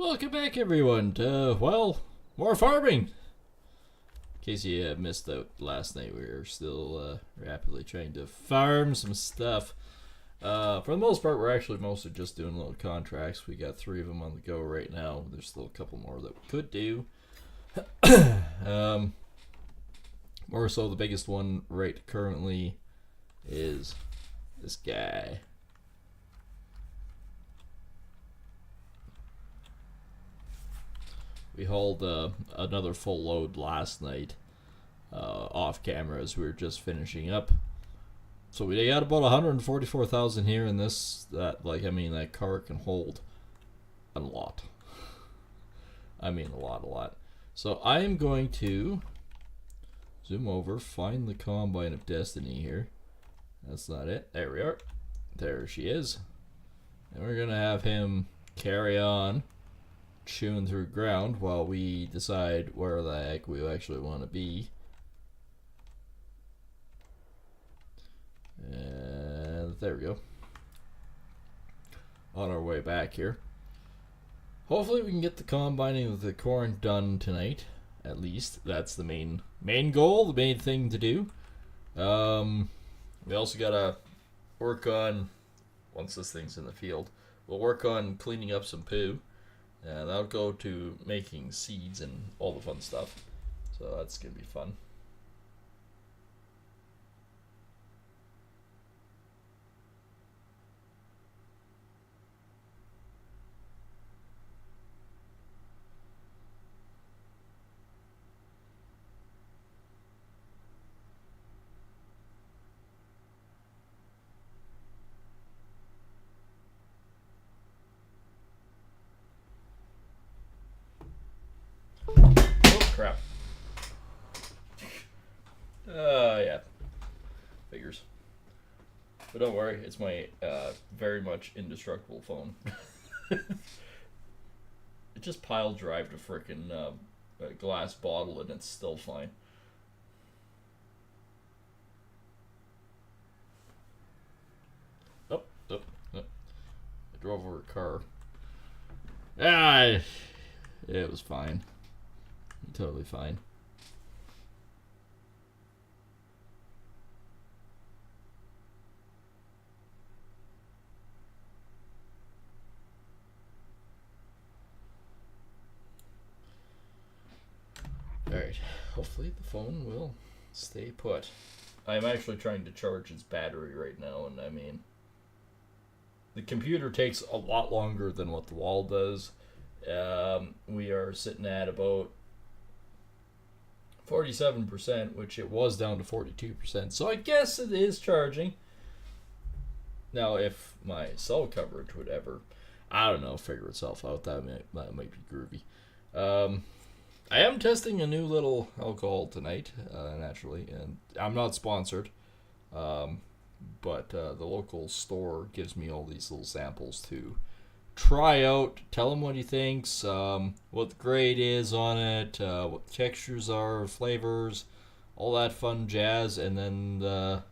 Welcome back, everyone, to, more farming. In case you missed out last night, we were still rapidly trying to farm some stuff. For the most part, we're actually mostly just doing little contracts. We got 3 of them on the go right now. There's still a couple more that we could do. More so, the biggest one right currently is this guy. We hauled another full load last night off camera as we were just finishing up. So we got about 144,000 here in this. That car can hold a lot. I mean a lot. So I am going to zoom over, find the Combine of Destiny here. That's not it. There we are. There she is. And we're going to have him carry on chewing through ground while we decide where the heck we actually want to be. And there we go. On our way back here. Hopefully we can get the combining of the corn done tonight. At least that's the main goal, the main thing to do. We also gotta work on, once this thing's in the field, we'll work on cleaning up some poo. And that'll go to making seeds and all the fun stuff. So that's going to be fun. Crap. Yeah. Figures. But don't worry, it's my very much indestructible phone. It just pile drived a frickin' glass bottle and it's still fine. Oh. I drove over a car. It was fine. Totally fine. Alright, hopefully the phone will stay put. I'm actually trying to charge its battery right now, and I mean, the computer takes a lot longer than what the wall does. We are sitting at about 47%, which it was down to 42%. So I guess it is charging. Now, if my cell coverage would ever, I don't know, figure itself out, that might be groovy. I am testing a new little alcohol tonight, naturally, and I'm not sponsored. But the local store gives me all these little samples to try out, tell him what he thinks, what the grade is on it, what the textures are, flavors, all that fun jazz, and then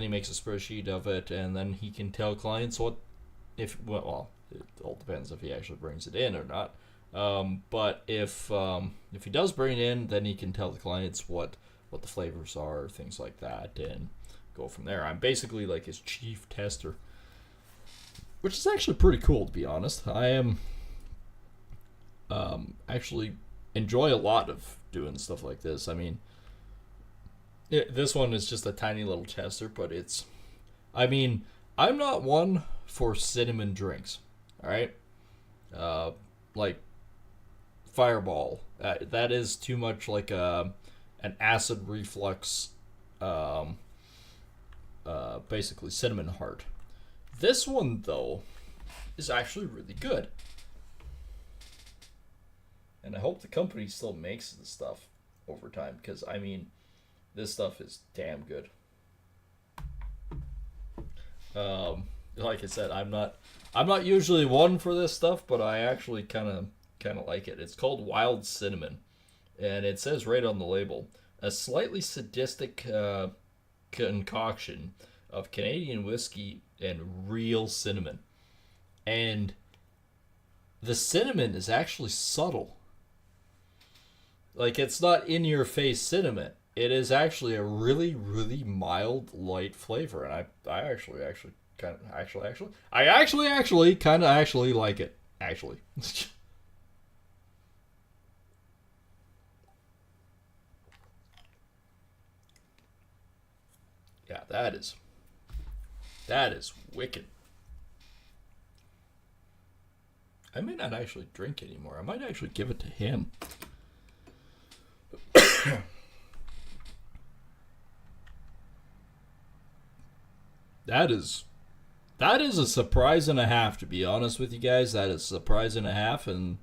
he makes a spreadsheet of it, and then he can tell clients what, it all depends if he actually brings it in or not. But if he does bring it in, then he can tell the clients what the flavors are, things like that, and go from there. I'm basically like his chief tester. Which is actually pretty cool, to be honest. I am actually enjoy a lot of doing stuff like this. I mean, this one is just a tiny little tester, but I'm not one for cinnamon drinks. All right, like Fireball. That is too much like an acid reflux. Basically cinnamon heart. This one, though, is actually really good. And I hope the company still makes this stuff over time, because, I mean, this stuff is damn good. Like I said, I'm not usually one for this stuff, but I actually kind of like it. It's called Wild Cinnamon, and it says right on the label, a slightly sadistic concoction of Canadian whiskey and real cinnamon. And the cinnamon is actually subtle. Like, it's not in your face cinnamon. It is actually a really, really mild, light flavor, and I actually kind of actually kind of actually like it. Actually, yeah, that is wicked. I may not actually drink anymore. I might actually give it to him. That is a surprise and a half, to be honest with you guys. That is a surprise and a half, and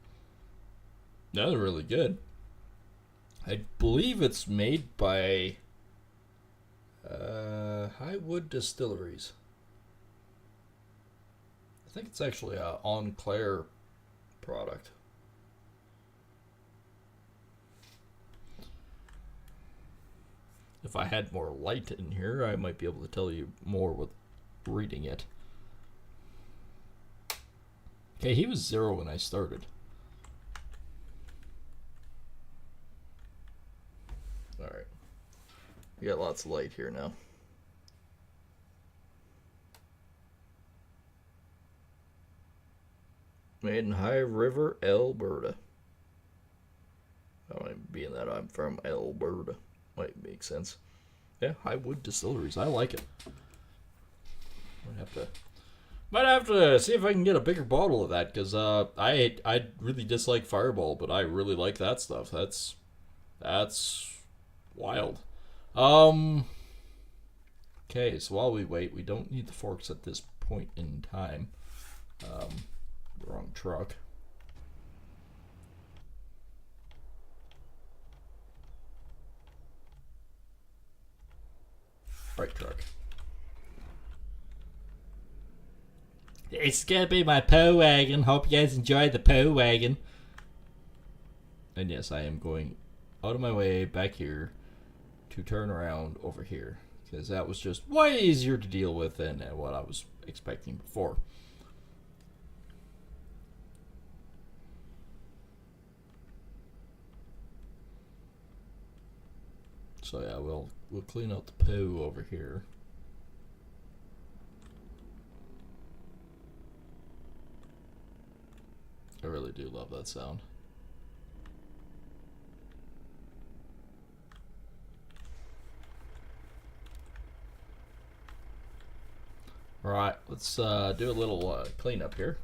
that's really good. I believe it's made by Highwood Distilleries. I think it's actually a Enclair product. If I had more light in here, I might be able to tell you more with reading it. Okay, he was 0 when I started. Alright. We got lots of light here now. Made in High River, Alberta. Being that I'm from Alberta, might make sense. Yeah, Highwood Distilleries. I like it. Might have to see if I can get a bigger bottle of that, because I really dislike Fireball, but I really like that stuff. That's wild. Okay, so while we wait, we don't need the forks at this point in time. Wrong truck. Right truck. It's gonna be my Poe wagon. Hope you guys enjoy the Poe wagon. And yes, I am going out of my way back here to turn around over here, because that was just way easier to deal with than what I was expecting before. So yeah, we'll clean out the poo over here. I really do love that sound. Alright, let's do a little cleanup here.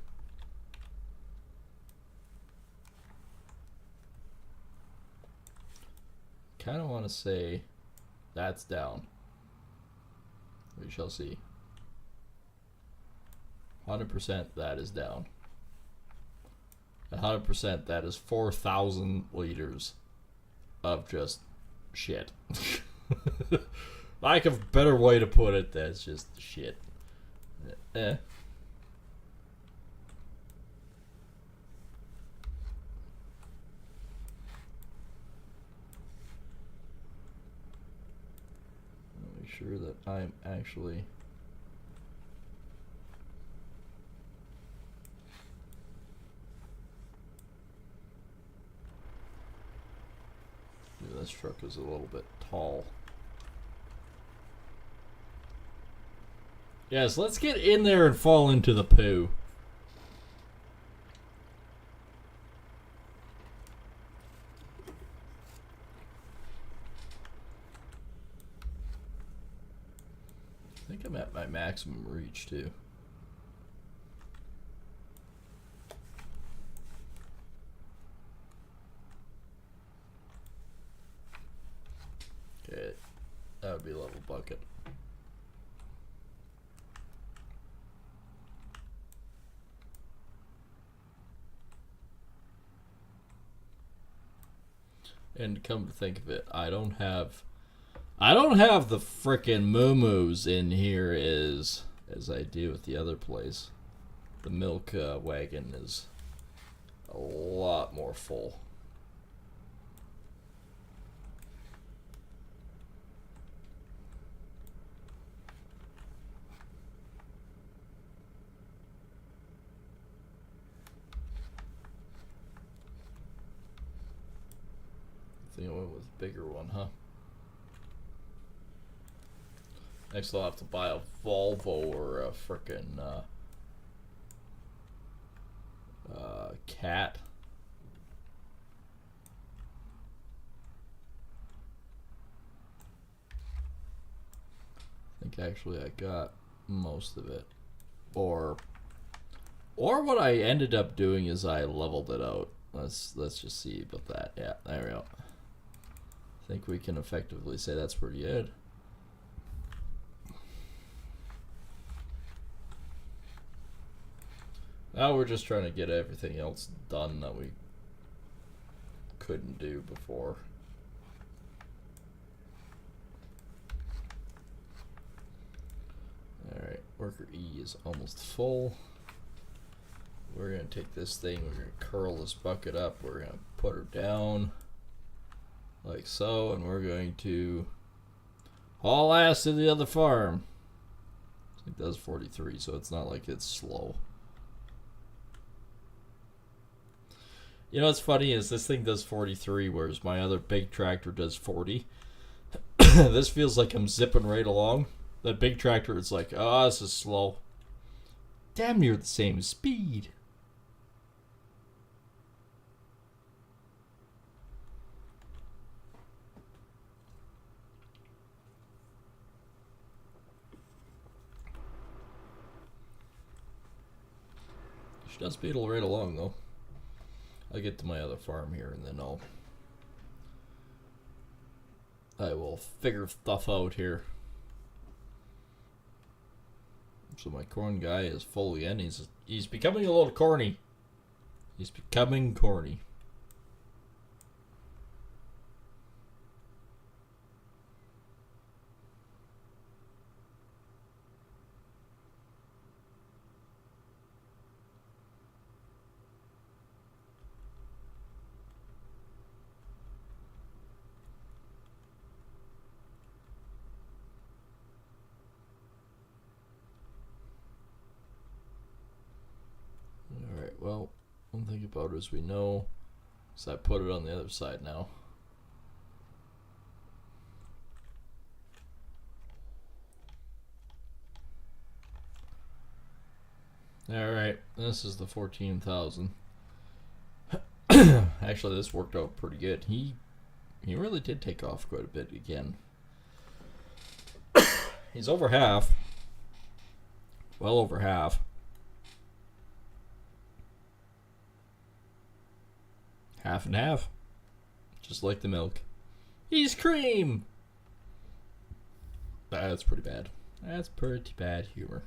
Kind of want to say that's down. We shall see. 100% that is down. 100% that is 4,000 liters of just shit. Like a better way to put it, that's just shit. Eh. Make sure that I'm actually this truck is a little bit tall. Yes, let's get in there and fall into the poo. I think I'm at my maximum reach too. Okay, that would be a level bucket. And come to think of it, I don't have the frickin' moo-moos in here as I do with the other place. The milk wagon is a lot more full. bigger one, huh? Next I'll have to buy a Volvo or a frickin' cat. I think actually I got most of it. Or what I ended up doing is I leveled it out. Let's just see about that. Yeah, there we go. I think we can effectively say that's pretty good. Now we're just trying to get everything else done that we couldn't do before. Alright, worker E is almost full. We're going to take this thing, we're going to curl this bucket up, we're going to put her down like so, and we're going to haul ass to the other farm. It does 43, so it's not like it's slow. You know what's funny is this thing does 43, whereas my other big tractor does 40. This feels like I'm zipping right along. That big tractor, it's like, oh, this is slow. Damn near the same speed. She does beetle right along, though. I'll get to my other farm here, and then I will figure stuff out here. So my corn guy is full again. He's becoming a little corny. He's becoming corny. Well, one thing about it is we know, so I put it on the other side now. Alright, this is the 14,000. Actually, this worked out pretty good. He really did take off quite a bit again. He's over half. Well over half. Half and half. Just like the milk. He's cream! That's pretty bad. That's pretty bad humor.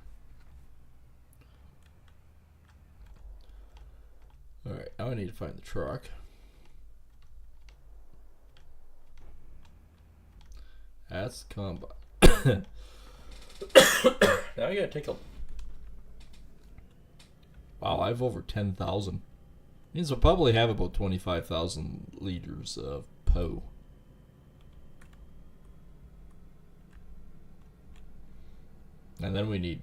Alright, now I need to find the truck. That's the combine. Now I gotta take a... Wow, I have over 10,000. Means we'll probably have about 25,000 liters of PO. And then we need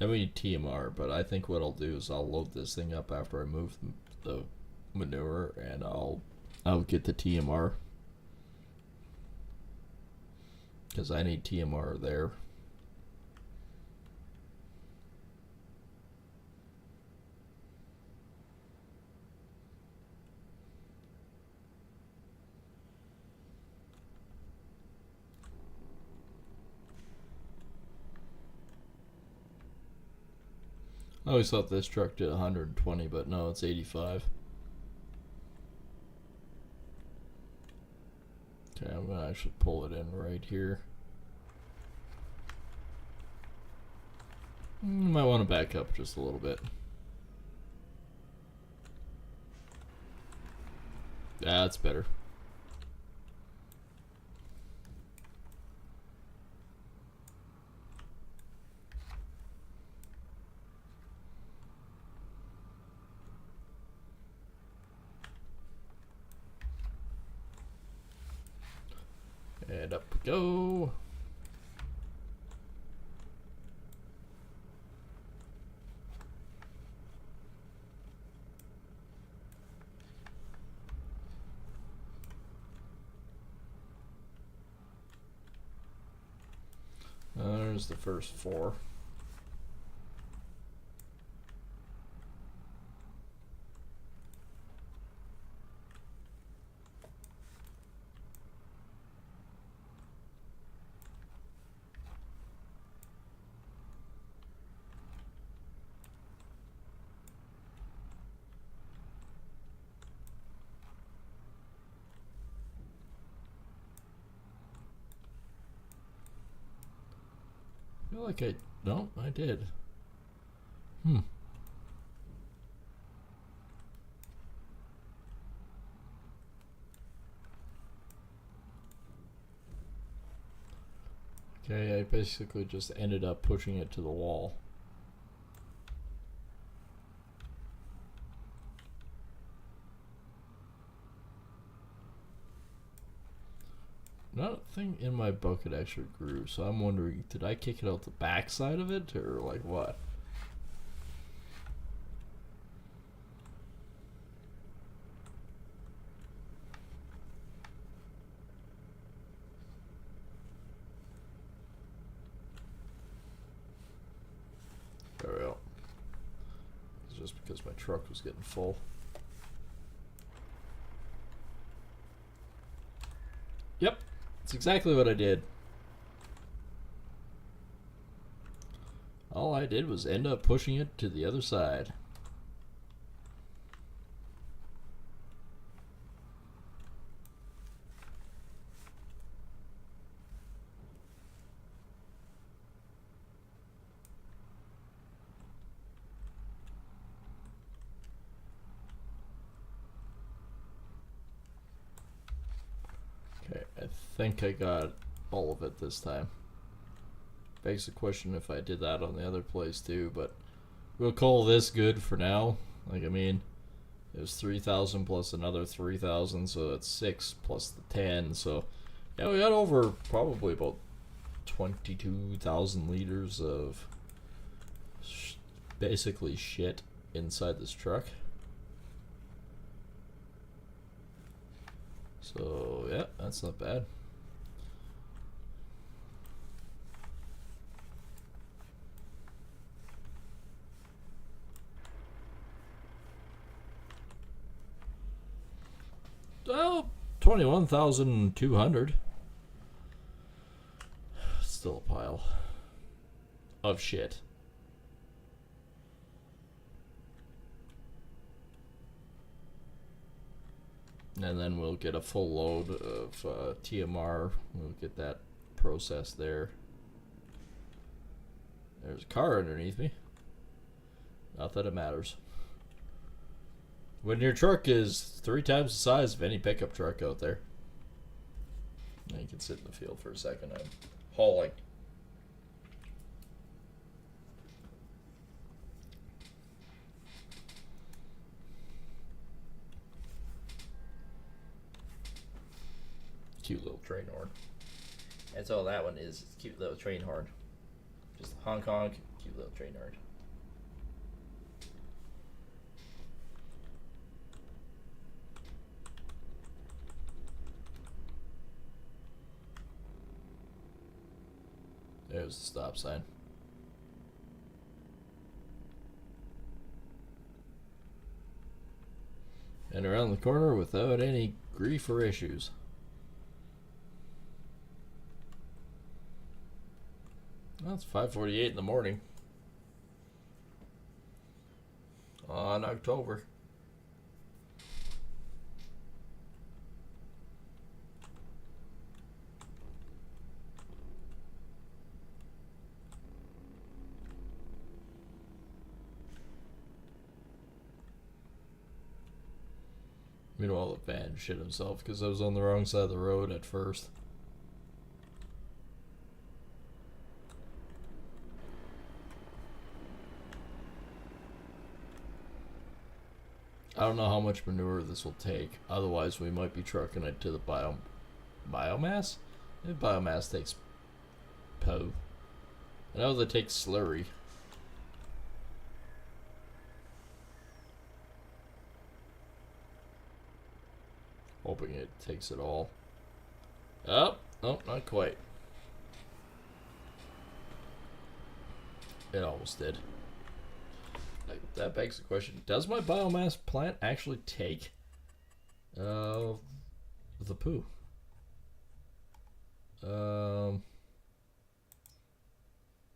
TMR, but I think what I'll do is I'll load this thing up after I move the manure, and I'll get the TMR. Because I need TMR there. I always thought this truck did 120, but no, it's 85. Okay, I'm going to actually pull it in right here. You might want to back up just a little bit. That's better. And up we go. there's the first 4. I feel like no, I did. Okay, I basically just ended up pushing it to the wall. Nothing in my bucket actually grew, so I'm wondering, did I kick it out the back side of it, or like what? There we go. It's just because my truck was getting full. Yep, that's exactly what I did. All I did was end up pushing it to the other side. Okay, I think I got all of it this time. Begs the question if I did that on the other place too, but we'll call this good for now. Like, I mean, it was 3,000 plus another 3,000, so it's 6 plus the 10. So, yeah, we got over probably about 22,000 liters of basically shit inside this truck. So, yeah, that's not bad. Well, 21,200. Still a pile of shit. And then we'll get a full load of TMR. We'll get that processed there. There's a car underneath me. Not that it matters. When your truck is 3 times the size of any pickup truck out there. Now you can sit in the field for a second. I'm hauling. Cute little train horn. That's all that one is. It's a cute little train horn. Just honk honk, cute little train horn. There's the stop sign. And around the corner without any grief or issues. Well, it's 5:48 in the morning on October. Meanwhile, the van shit himself because I was on the wrong side of the road at first. I don't know how much manure this will take. Otherwise, we might be trucking it to the biomass. If biomass takes poo. I know they take slurry. Hoping it takes it all. Oh, no, not quite. It almost did. Like, that begs the question, does my biomass plant actually take the poo?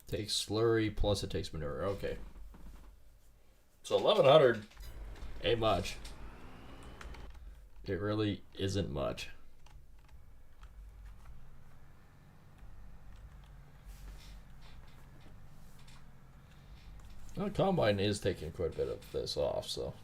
Takes slurry plus it takes manure. Okay. So 1100 ain't much. It really isn't much. Well, Combine is taking quite a bit of this off, so.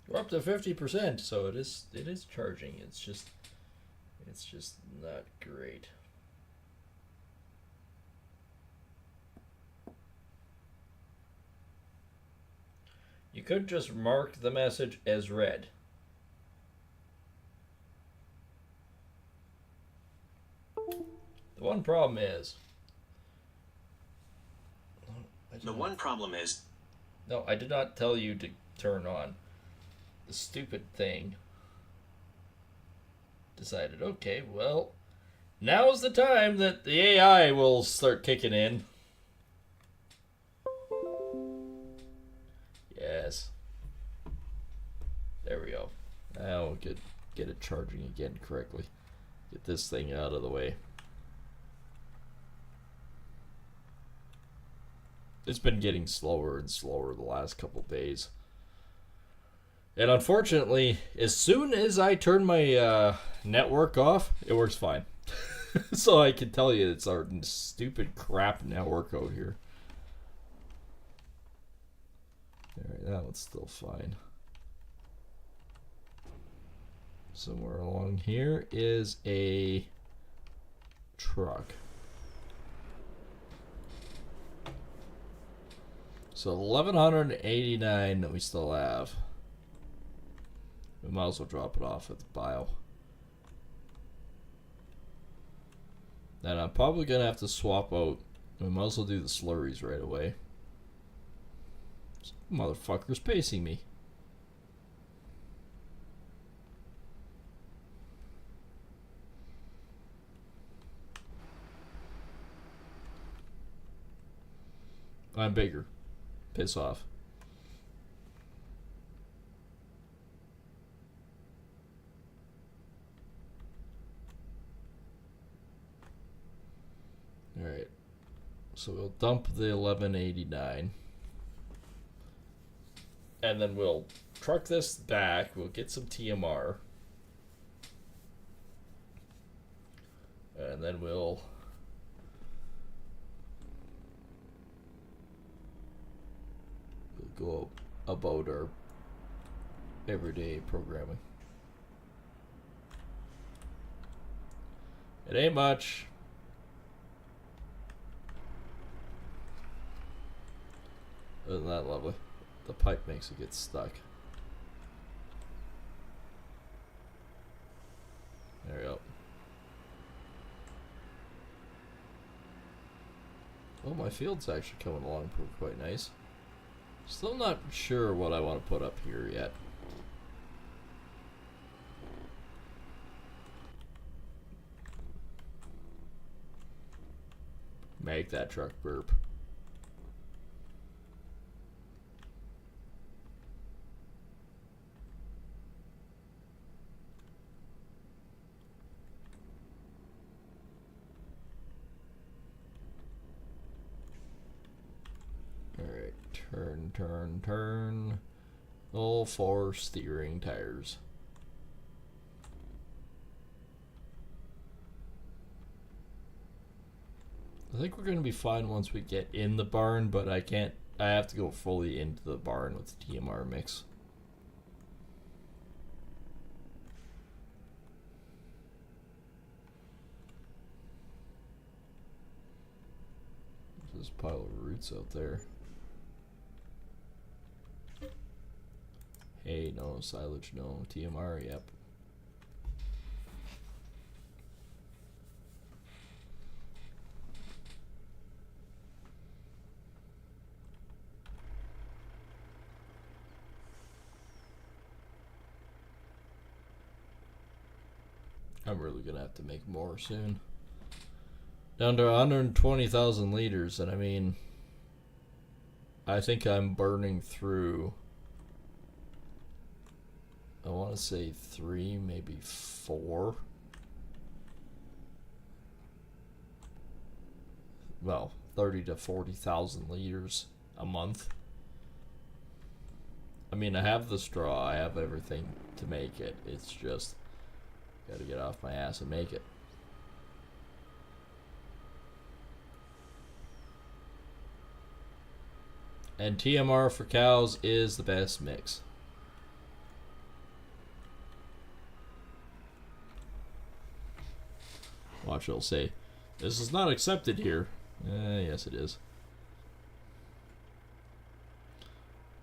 We're up to 50%, so it is charging. It's just not great. You could just mark the message as read. The one problem is... No, I did not tell you to turn on. The stupid thing decided, okay, well, now's the time that the AI will start kicking in. Yes. There we go. Now we'll get it charging again correctly. Get this thing out of the way. It's been getting slower and slower the last couple days. And unfortunately, as soon as I turn my network off, it works fine. So I can tell you it's our stupid crap network out here. Alright, that one's still fine. Somewhere along here is a truck. So 1189 that we still have. We might as well drop it off at the bio. Then I'm probably going to have to swap out. We might as well do the slurries right away. This motherfucker's pacing me. I'm bigger. Piss off. Alright, so we'll dump the 1189 and then we'll truck this back, we'll get some TMR and then we'll go about our everyday programming. It ain't much. Isn't that lovely? The pipe makes it get stuck. There we go. Oh, my field's actually coming along quite nice. Still not sure what I want to put up here yet. Make that truck burp. Alright, turn. All 4 steering tires. I think we're going to be fine once we get in the barn, but I have to go fully into the barn with the TMR mix. There's a pile of roots out there. Hey, no silage, no TMR, yep. I'm really gonna have to make more soon. Down to 120,000 liters, and I mean, I think I'm burning through, I want to say 3, maybe 4. Well, 30 to 40,000 liters a month. I mean, I have the straw, I have everything to make it. It's just, gotta get off my ass and make it. And TMR for cows is the best mix. Watch, it'll say, this is not accepted here. Yes, it is.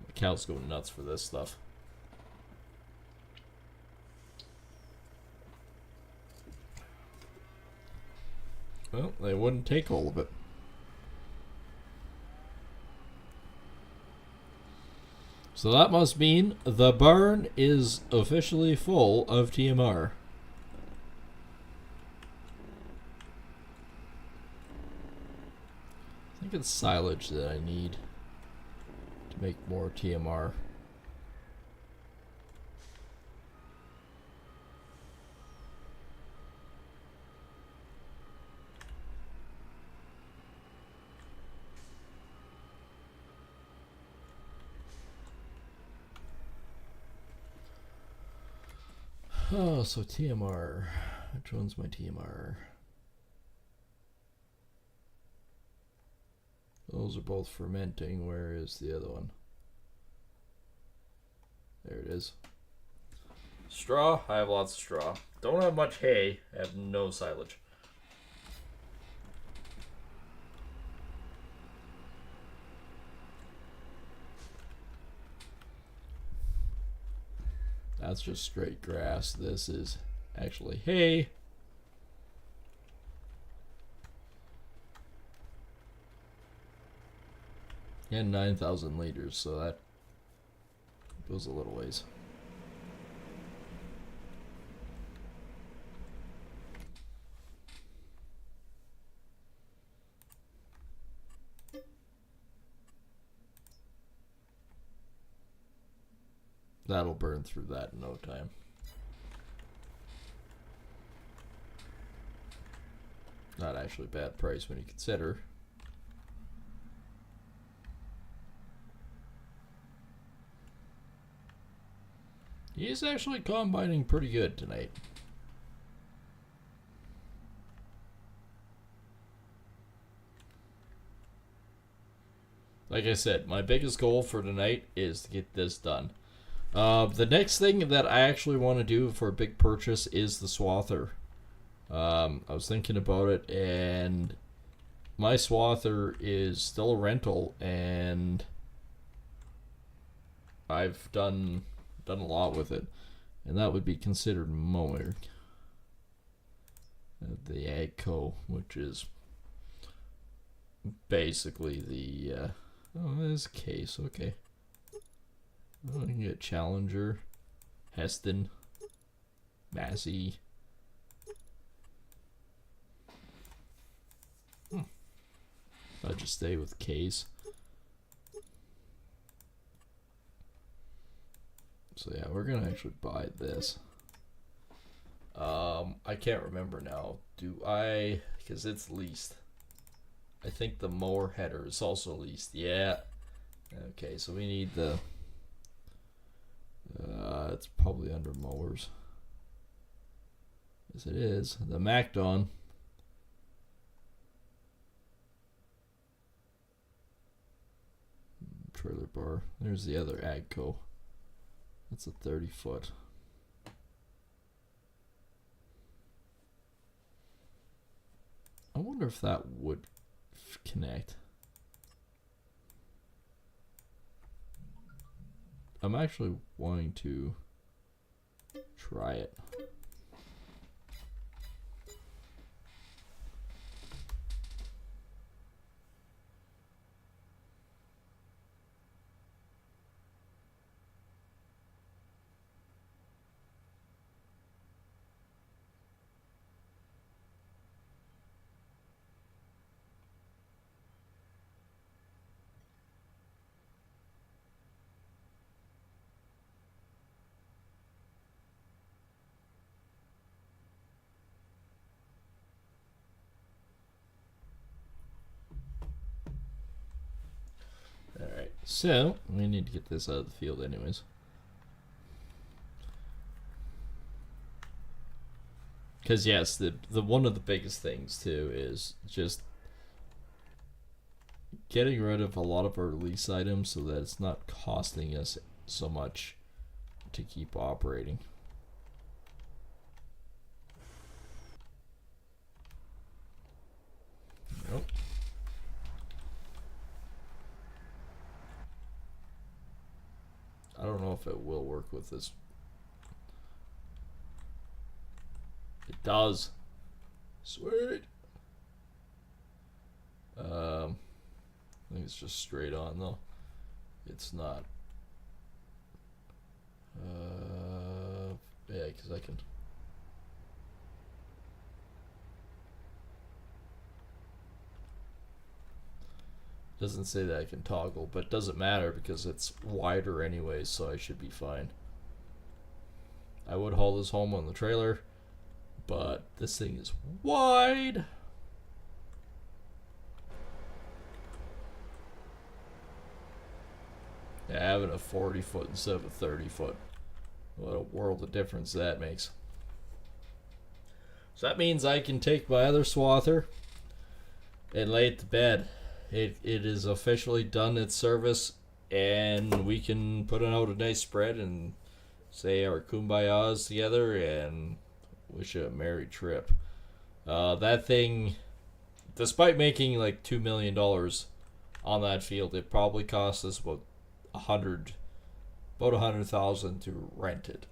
The cows go nuts for this stuff. Well, they wouldn't take all of it. So that must mean the barn is officially full of TMR. I think it's silage that I need to make more TMR. Oh, so TMR. Which one's my TMR? Those are both fermenting. Where is the other one? There it is. Straw. I have lots of straw. Don't have much hay. I have no silage. That's just straight grass. This is actually hay. And 9,000 liters, so that goes a little ways. That'll burn through that in no time. Not actually a bad price when you consider. He's actually combining pretty good tonight. Like I said, my biggest goal for tonight is to get this done. The next thing that I actually want to do for a big purchase is the swather. I was thinking about it, and my swather is still a rental, and I've done a lot with it, and that would be considered mowing. The AGCO, which is basically the oh, there's a case. Okay. Oh, I can get Challenger, Heston, Massey. I'll just stay with Case. So yeah, we're gonna actually buy this. I can't remember now. Do I? Because it's leased. I think the mower header is also leased. Yeah. Okay, so we need the. It's probably under mowers. Yes, it is. The MacDon. Trailer bar. There's the other AGCO. That's a 30-foot. I wonder if that would connect. I'm actually wanting to try it. So, we need to get this out of the field anyways. Because yes, the one of the biggest things too is just getting rid of a lot of our lease items so that it's not costing us so much to keep operating. Nope. I don't know if it will work with this. It does. Sweet. I think it's just straight on though. It's not. Yeah, because I can. Doesn't say that I can toggle, but it doesn't matter because it's wider anyways, so I should be fine. I would haul this home on the trailer, but this thing is wide. Yeah, having a 40-foot instead of a 30-foot. What a world of difference that makes. So that means I can take my other swather and lay it to bed. It is officially done its service, and we can put out a nice spread and say our kumbayas together and wish it a merry trip. That thing, despite making like $2 million on that field, it probably cost us about $100,000 to rent it.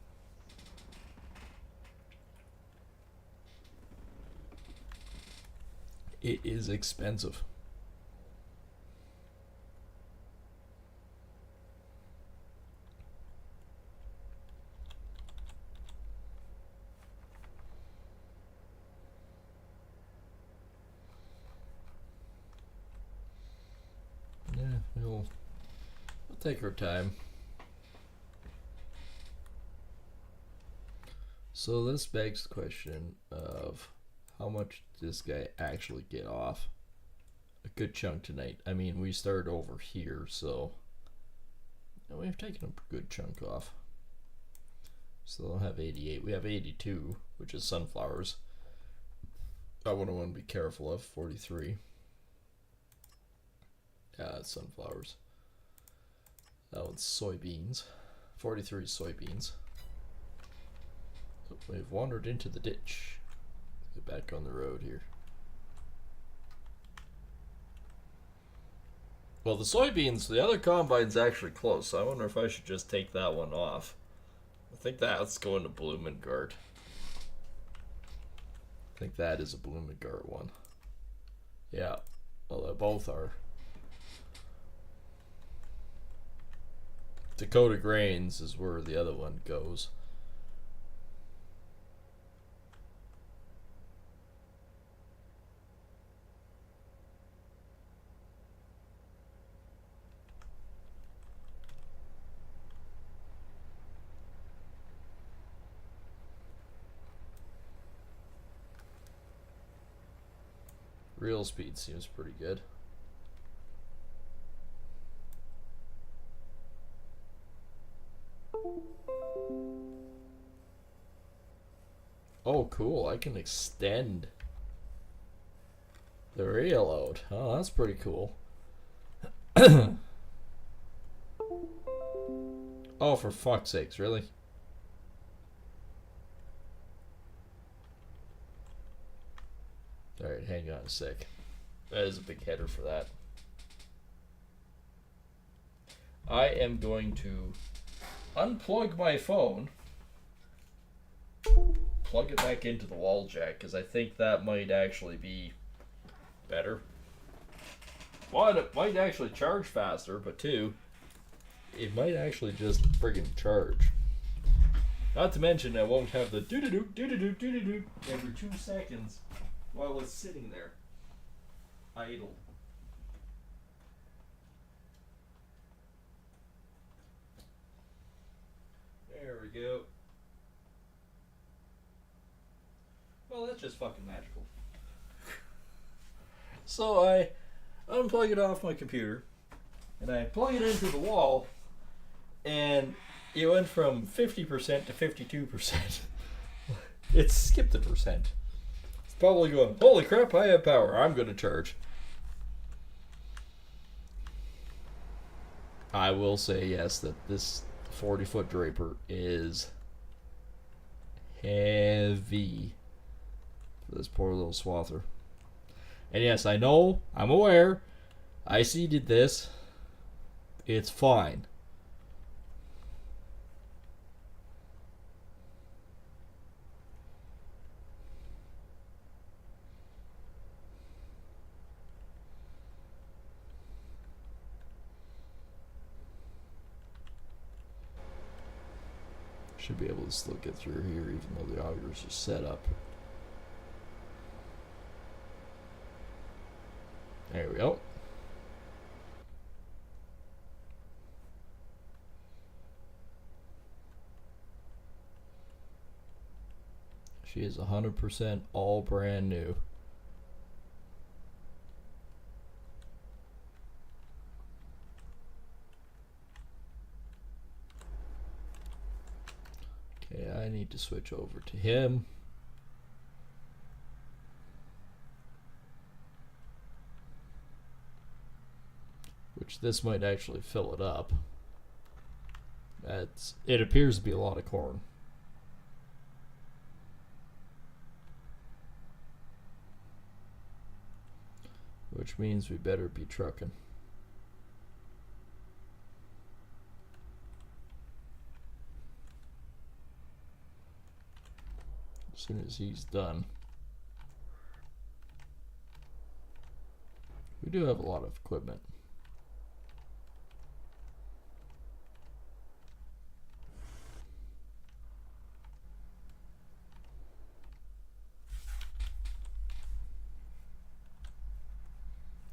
It is expensive. Yeah, we'll take our time. So this begs the question of how much did this guy actually get off? A good chunk tonight. I mean, we started over here, so we've taken a good chunk off. So they'll have 88. We have 82, which is sunflowers. I want to be careful of 43. Yeah, it's sunflowers. That one's soybeans. 43 soybeans. We've wandered into the ditch. Get back on the road here. Well, the soybeans, the other combine's actually close, so I wonder if I should just take that one off. I think that's going to Bloomengard. I think that is a Bloomengard one. Yeah, well, they both are. Dakota Grains is where the other one goes. Real speed seems pretty good. Oh, cool. I can extend the reel load. Oh, that's pretty cool. Oh, for fuck's sakes, really? Alright, hang on a sec. That is a big header for that. I am going to unplug my phone, plug it back into the wall jack, because I think that might actually be better. One, it might actually charge faster, but two, it might actually just friggin' charge. Not to mention, I won't have the doo-doo-doo, doo-doo-doo, doo-doo-doo every 2 seconds while it's sitting there, idle. There we go. Well, that's just fucking magical. So I unplug it off my computer, and I plug it into the wall, and it went from 50% to 52%. It skipped a percent. It's probably going, holy crap, I have power. I'm going to charge. I will say, yes, that this 40-foot Draper is heavy for this poor little swather. And yes, I know, I'm aware, I seeded this. It's fine. Should be able to still get through here even though the augers are set up. There we go. She is 100% all brand new. Okay, I need to switch over to him. Which this might actually fill it up. It appears to be a lot of corn. Which means we better be trucking. As soon as he's done. We do have a lot of equipment.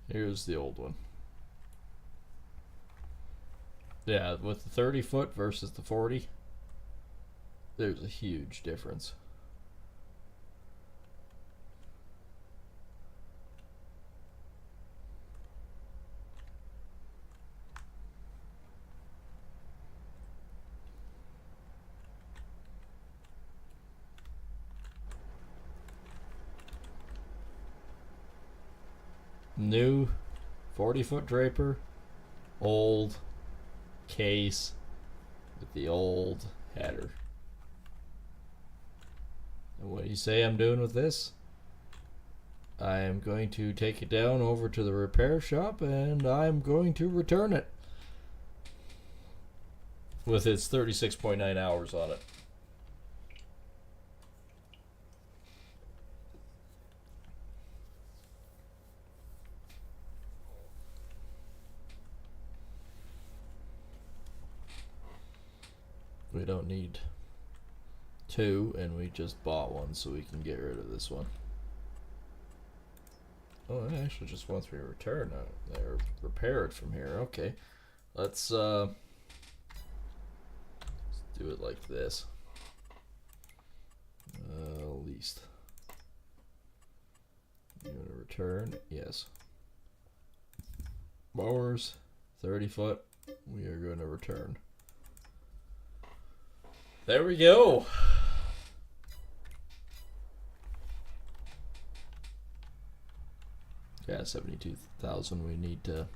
Here's the old one. Yeah, with the 30 foot versus the 40, there's a huge difference. New 40-foot Draper, old case with the old header. And what do you say I'm doing with this? I am going to take it down over to the repair shop and I'm going to return it with its 36.9 hours on it. We don't need two, and we just bought one, so we can get rid of this one. Oh, it actually just wants me to return it or repair it from here. Okay, let's do it like this. Least. You want to return? Yes. Mowers, 30 foot. We are going to return. There we go. Yeah, 72,000. We need to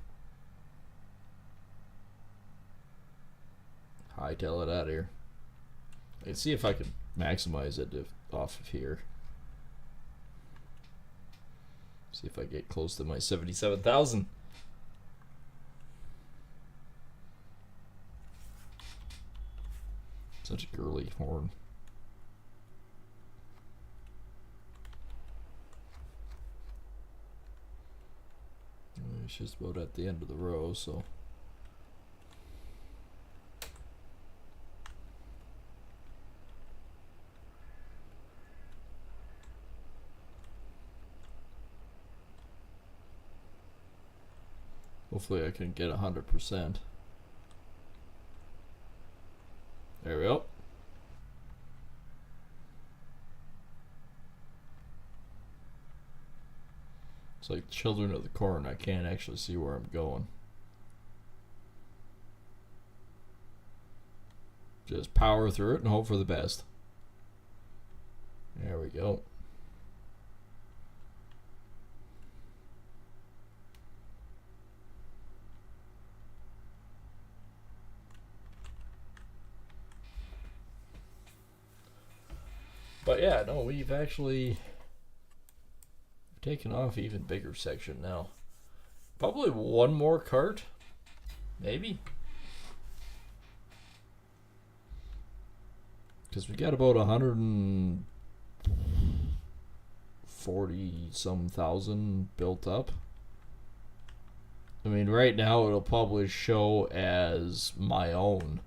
hightail it out of here. I can see if I can maximize it off of here. See if I get close to my 77,000. Such a girly horn. It's just about at the end of the row, so. Hopefully I can get 100%. There we go. It's like Children of the Corn. I can't actually see where I'm going. Just power through it and hope for the best. There we go. But yeah, no, we've actually taken off even bigger section now. Probably one more cart, maybe. Because we got about 140 some thousand built up. I mean, right now it'll probably show as my own.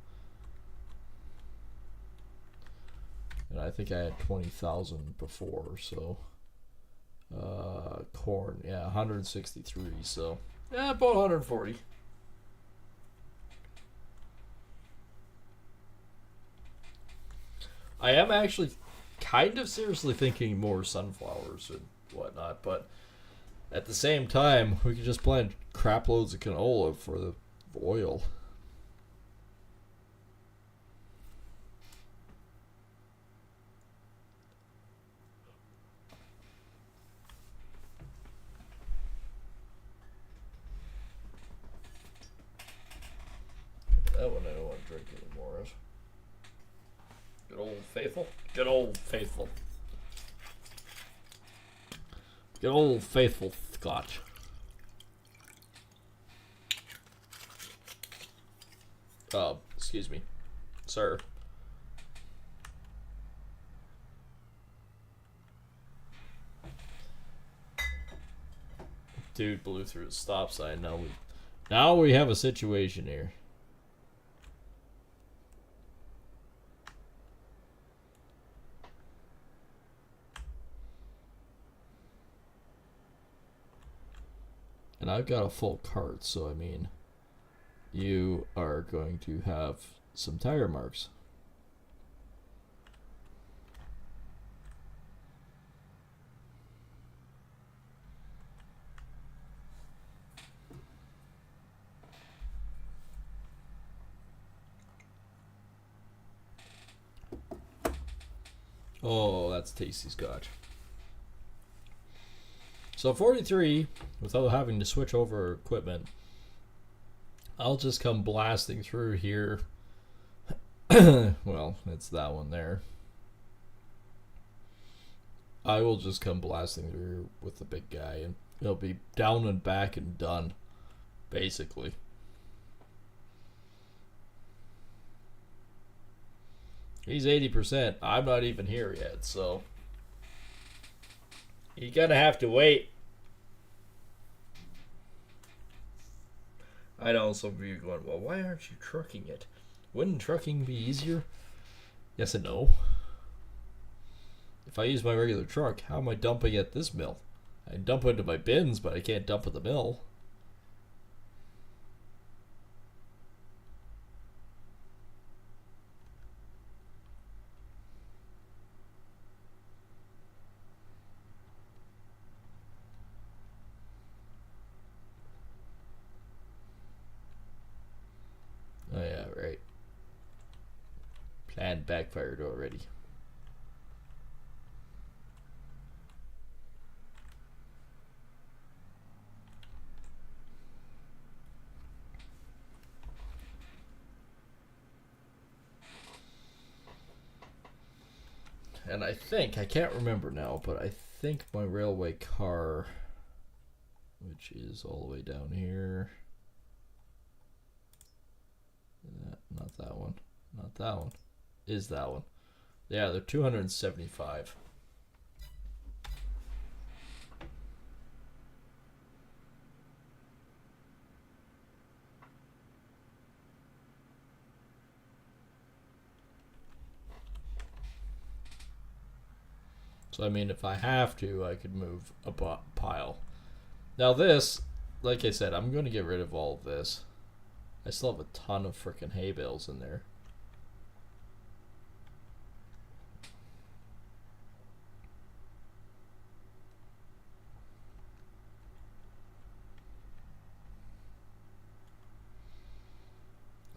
And I think I had 20,000 before, so corn, yeah, 163, so yeah, about 140. I am actually kind of seriously thinking more sunflowers and whatnot, but at the same time, we could just plant crap loads of canola for the oil. That one I don't want to drink any more of. Good old faithful. Good old faithful. Good old faithful scotch. Excuse me, sir. Dude blew through the stop sign. Now we have a situation here. And I've got a full cart, so I mean, you are going to have some tire marks. Oh, that's tasty scotch. So 43, without having to switch over equipment, I'll just come blasting through here. Well, it's that one there. I will just come blasting through with the big guy, and it'll be down and back and done, basically. He's 80%. I'm not even here yet, so you're gonna have to wait. I know some of you are going, well, why aren't you trucking it? Wouldn't trucking be easier? Yes and no. If I use my regular truck, how am I dumping at this mill? I can dump into my bins, but I can't dump at the mill. Oh yeah, right. Plan backfired already. And I can't remember now, but I think my railway car, which is all the way down here. Not that one. Not that one. Is that one. Yeah, they're 275. So, I mean, if I have to, I could move a pile. Now this, like I said, I'm going to get rid of all of this. I still have a ton of freaking hay bales in there.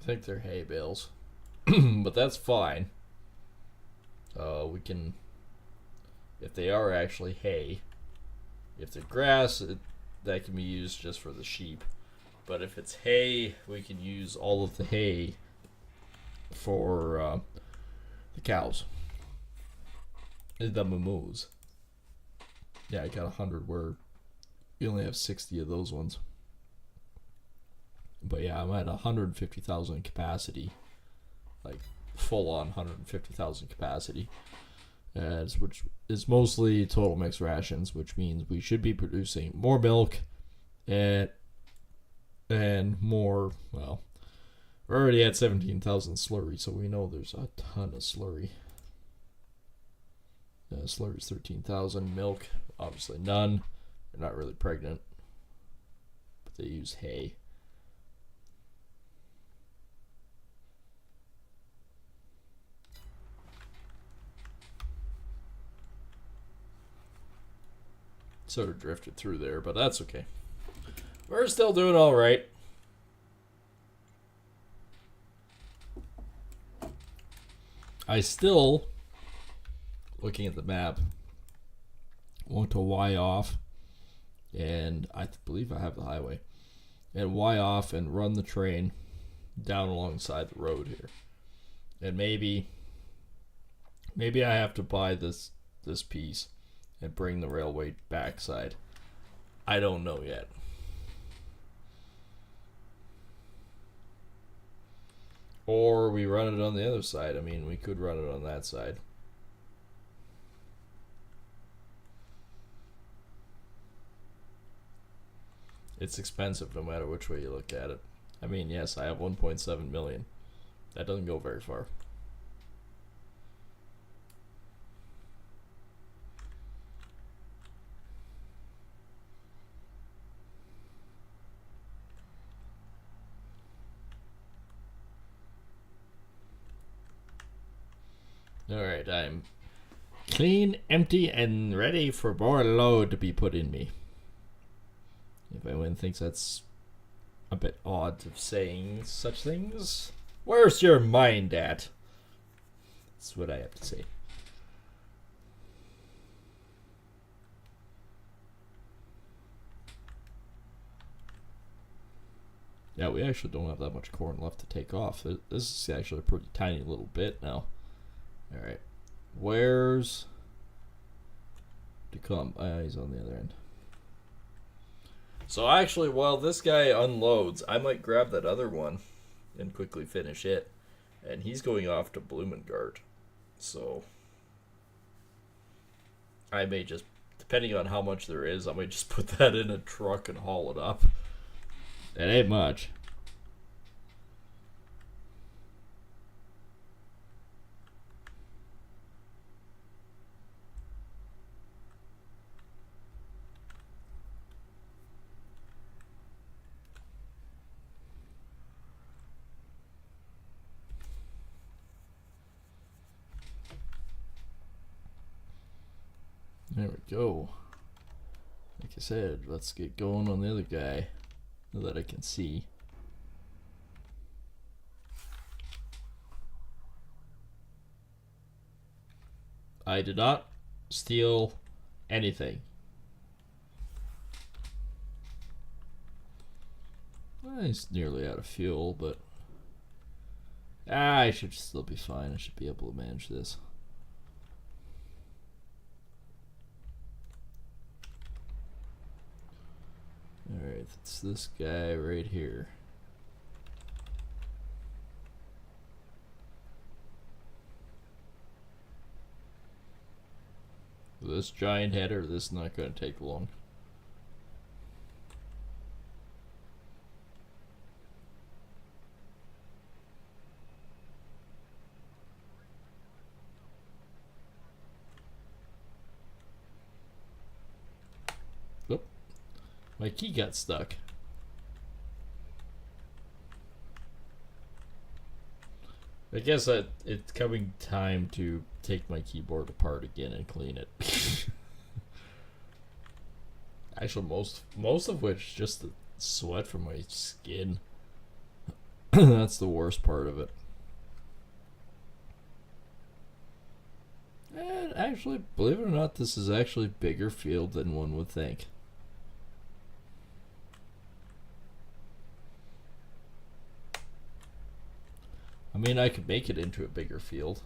I think they're hay bales. But that's fine. We can, if they are actually hay, if they're grass, that can be used just for the sheep. But if it's hay, we can use all of the hay for the cows. The moo. Yeah, I got 100 where you only have 60 of those ones. But yeah, I'm at 150,000 capacity. Like, full on 150,000 capacity. Which is mostly total mixed rations, which means we should be producing more milk and more, well, we're already at 17,000 slurry, so we know there's a ton of slurry. Slurry's 13,000. Milk, obviously none. They're not really pregnant, but they use hay. Sort of drifted through there, but that's okay. We're still doing all right. I still, looking at the map, want to Y off, and I believe I have the highway, and Y off and run the train down alongside the road here. And maybe I have to buy this piece and bring the railway backside. I don't know yet. Or we run it on the other side. I mean, we could run it on that side. It's expensive no matter which way you look at it. I mean, yes, I have 1.7 million. That doesn't go very far. Alright, I'm clean, empty, and ready for more load to be put in me. If anyone thinks that's a bit odd of saying such things, where's your mind at? That's what I have to say. Yeah, we actually don't have that much corn left to take off. This is actually a pretty tiny little bit now. Alright. Where's Decom? He's on the other end. So actually, while this guy unloads, I might grab that other one and quickly finish it. And he's going off to Blumengard. So I may just, depending on how much there is, I might just put that in a truck and haul it up. It ain't much. There we go. Like I said, let's get going on the other guy so that I can see. I did not steal anything. He's nearly out of fuel, but I should still be fine. I should be able to manage this. Alright, it's this guy right here. This giant header, this is not going to take long. Oop. My key got stuck. I guess it's coming time to take my keyboard apart again and clean it. Actually, most of which just the sweat from my skin. That's the worst part of it. And actually, believe it or not, this is actually bigger field than one would think. I mean, I could make it into a bigger field.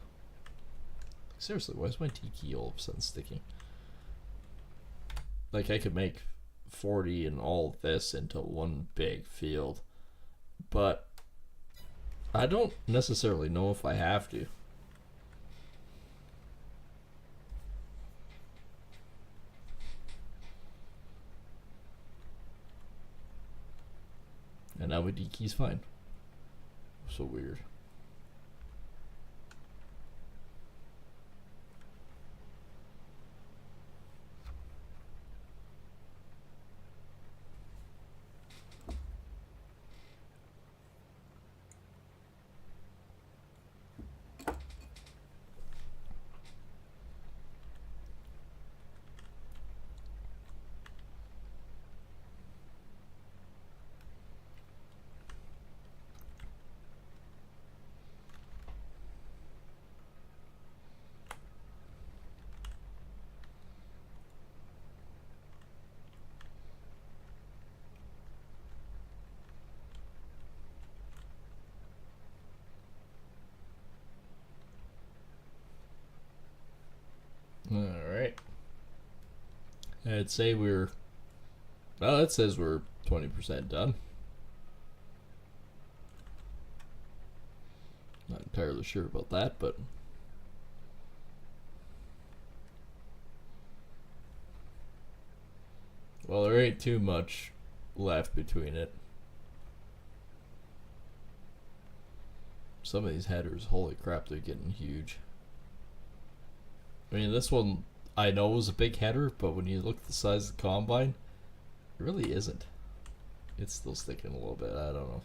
Seriously, why is my tiki all of a sudden sticking? Like, I could make 40 and all of this into one big field. But I don't necessarily know if I have to. And now my deki's fine. So weird. Alright. I'd say we're... Well, it says we're 20% done. Not entirely sure about that, but... Well, there ain't too much left between it. Some of these headers, holy crap, they're getting huge. I mean, this one I know was a big header, but when you look at the size of the combine, it really isn't. It's still sticking a little bit, I don't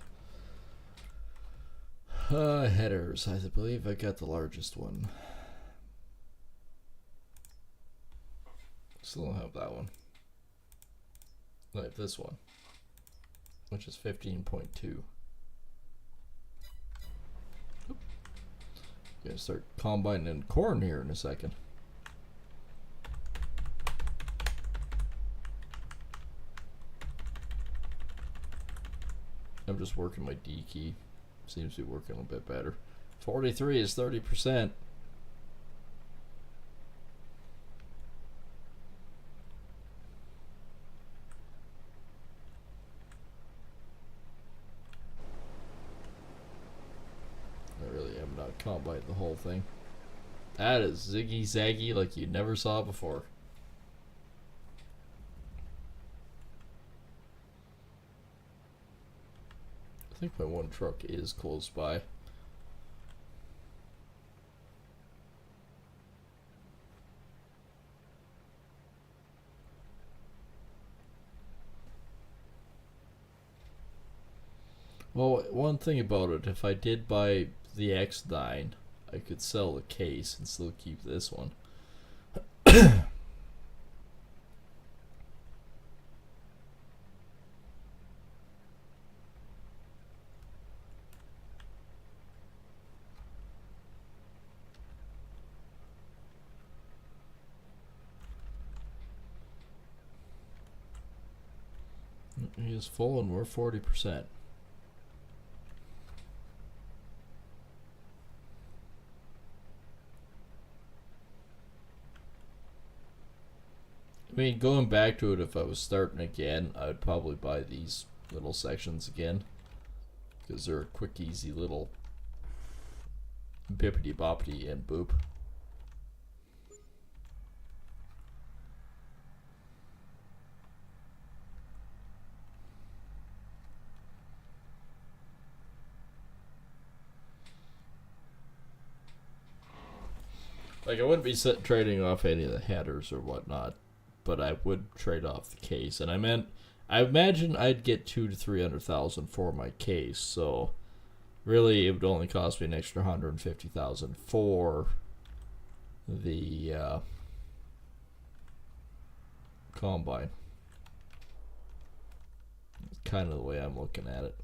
know. Headers, I believe I got the largest one. Still don't have that one. I have this one, which is 15.2. Gonna start combining corn here in a second. I'm just working my D key. Seems to be working a bit better. 43 is 30%. I really am not combining the whole thing. That is ziggy zaggy like you never saw before. I think my one truck is close by. Well, one thing about it, if I did buy the X9, I could sell the case and still keep this one. He is full and we're 40%. I mean, going back to it, if I was starting again, I would probably buy these little sections again. Because they're a quick, easy little bippity boppity and boop. Like, I wouldn't be trading off any of the headers or whatnot, but I would trade off the case. And I imagine I'd get 200,000 to 300,000 for my case. So really, it would only cost me an extra 150,000 for the combine. It's kind of the way I'm looking at it.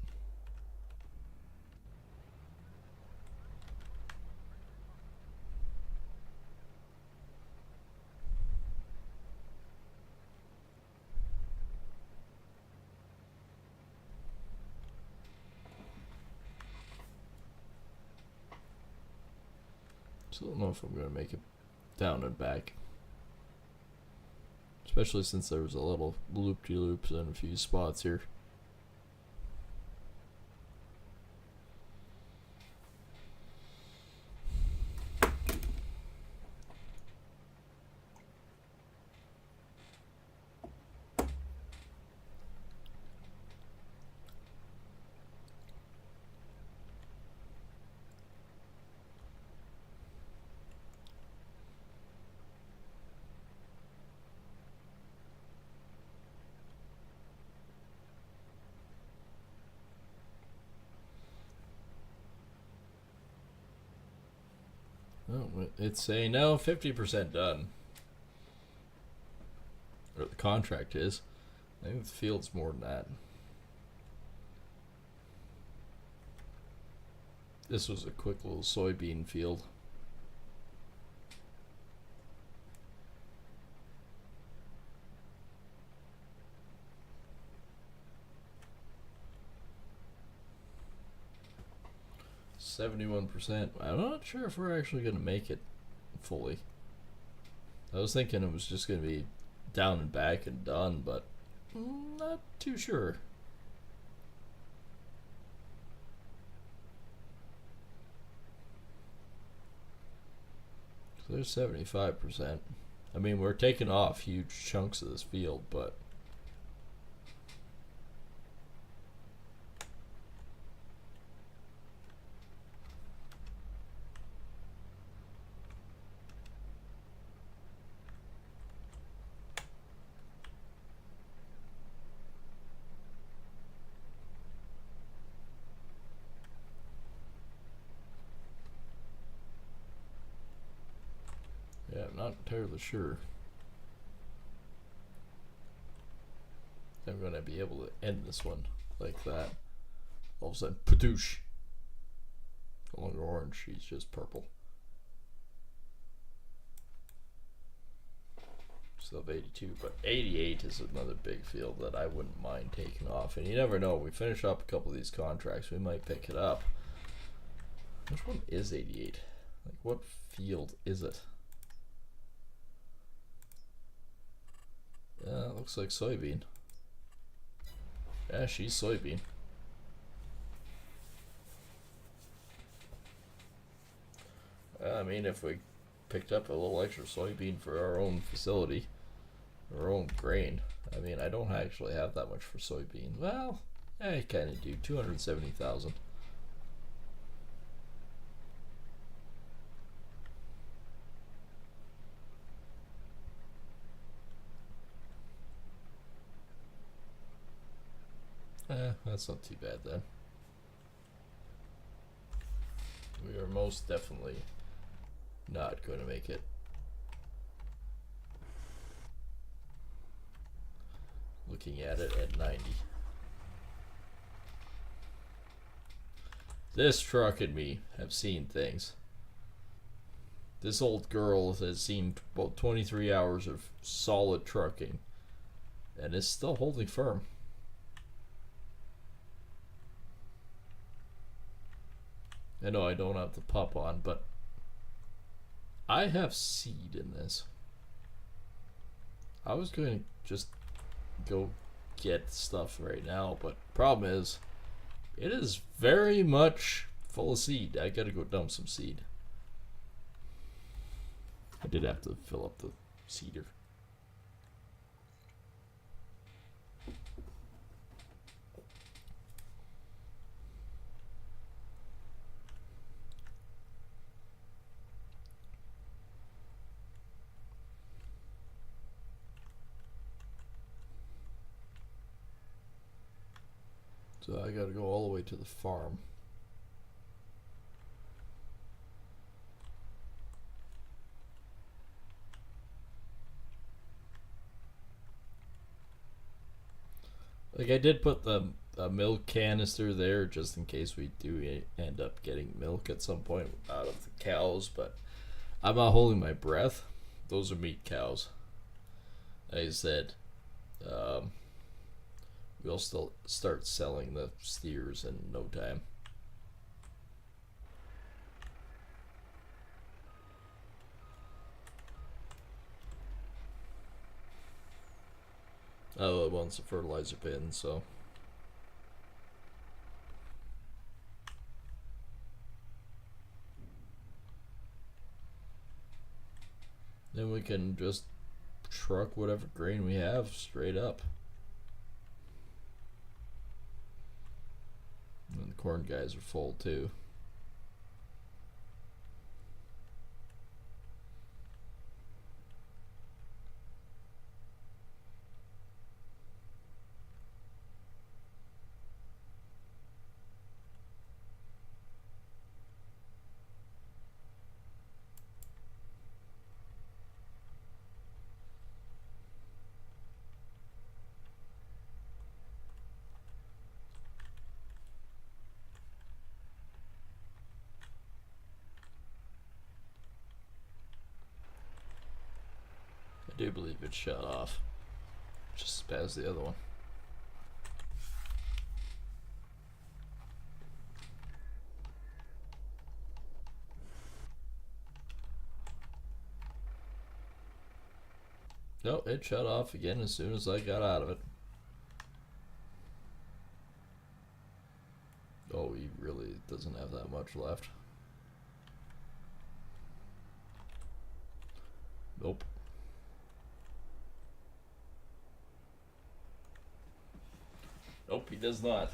Still don't know if I'm gonna make it down and back. Especially since there was a little loop-de-loops in a few spots here. Oh, it's saying now 50% done. Or the contract is. I think the field's more than that. This was a quick little soybean field. %71%. I'm not sure if we're actually going to make it fully. I was thinking it was just going to be down and back and done, but not too sure. So there's 75%. I mean, we're taking off huge chunks of this field, but yeah, I'm not entirely sure I'm going to be able to end this one like that. All of a sudden, padoosh. No longer orange, she's just purple. Still have 82, but 88 is another big field that I wouldn't mind taking off. And you never know, we finish up a couple of these contracts, we might pick it up. Which one is 88? Like, what field is it? Yeah, it looks like soybean. Yeah, she's soybean. I mean, if we picked up a little extra soybean for our own facility, our own grain. I mean, I don't actually have that much for soybean. Well, I kind of do. 270,000. That's not too bad then. We are most definitely not going to make it. Looking at it at 90. This truck and me have seen things. This old girl has seen about 23 hours of solid trucking and is still holding firm. I know I don't have the pup on, but I have seed in this. I was going to just go get stuff right now, but problem is it is very much full of seed. I gotta go dump some seed. I did have to fill up the seeder. So I gotta go all the way to the farm. Like, I did put the milk canister there just in case we do end up getting milk at some point out of the cows, but I'm not holding my breath. Those are meat cows. Like I said, we'll still start selling the steers in no time. Oh, it wants a fertilizer bin, so. Then we can just truck whatever grain we have straight up. And the corn guys are full too. I do believe it shut off. Just as bad as the other one. No, it shut off again as soon as I got out of it. Oh, he really doesn't have that much left. Nope. Nope, he does not.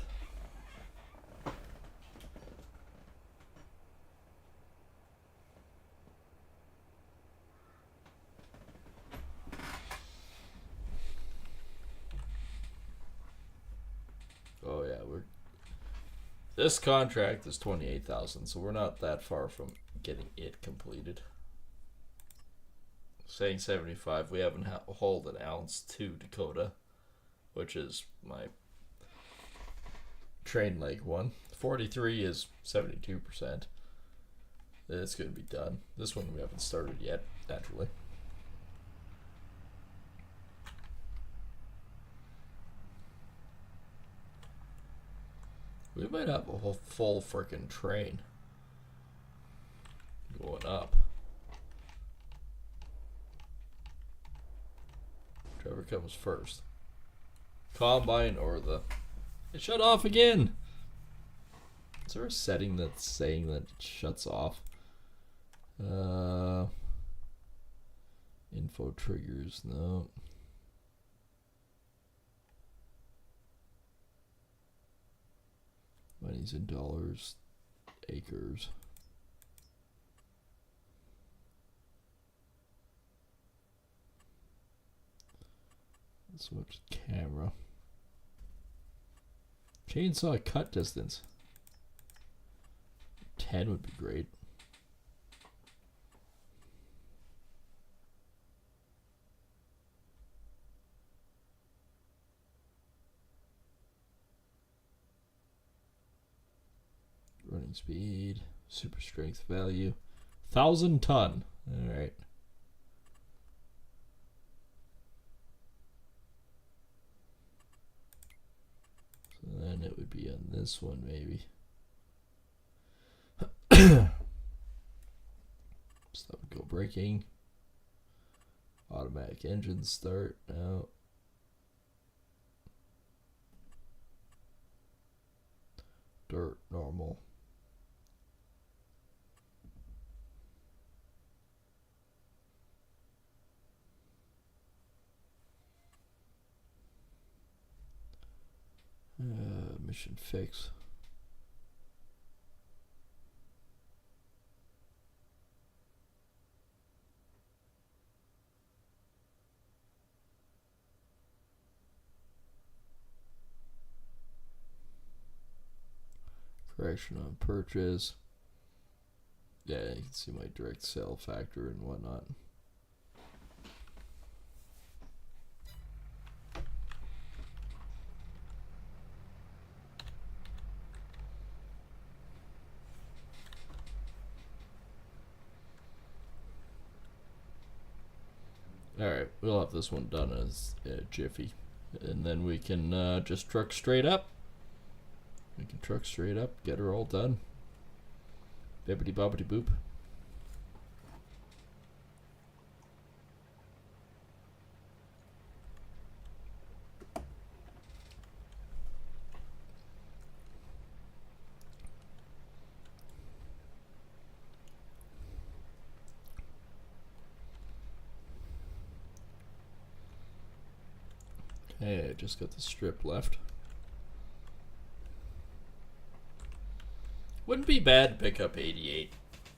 Oh yeah, this contract is 28,000, so we're not that far from getting it completed. Saying 75, we haven't hauled an ounce to Dakota, which is my train leg one. 43 is 72%. It's going to be done. This one we haven't started yet, naturally. We might have a whole full freaking train going up. Whichever comes first. Combine or the... It shut off again! Is there a setting that's saying that it shuts off? Info triggers, no. Money's in dollars, acres. Switch camera. Chainsaw cut distance. 10 would be great. Running speed, super strength value, 1,000 ton. All right. So then it would be on this one, maybe. So that would go braking. Automatic engine start now. Dirt, normal. Mission fix. Correction on purchase. Yeah, you can see my direct sale factor and whatnot. Alright, we'll have this one done as a jiffy. And then we can just truck straight up. We can truck straight up, get her all done. Bibbidi bobbidi boop. Hey, I just got the strip left. Wouldn't be bad to pick up 88.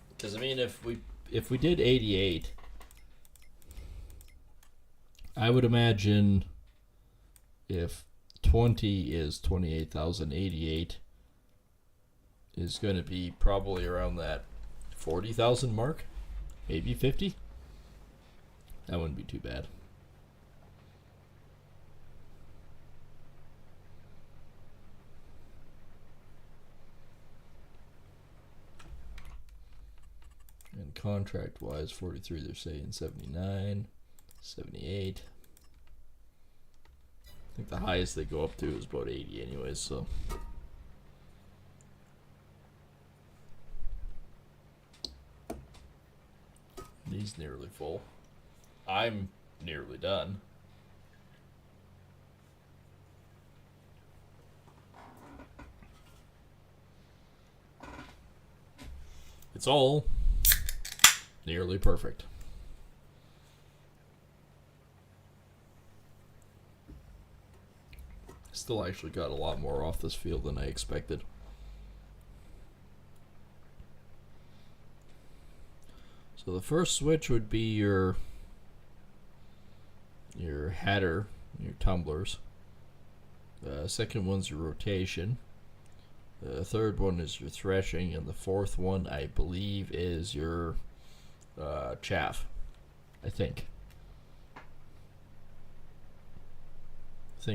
Because I mean, if we did 88, I would imagine if 20 is 28,088 is going to be probably around that 40,000 mark, maybe 50. That wouldn't be too bad. And contract wise, 43, they're saying 79, 78. I think the highest they go up to is about 80 anyways, so. He's nearly full. I'm nearly done. It's all nearly perfect. Still actually got a lot more off this field than I expected. So the first switch would be your header, your tumblers. The second one's your rotation. The third one is your threshing, and the fourth one, I believe, is your chaff. I think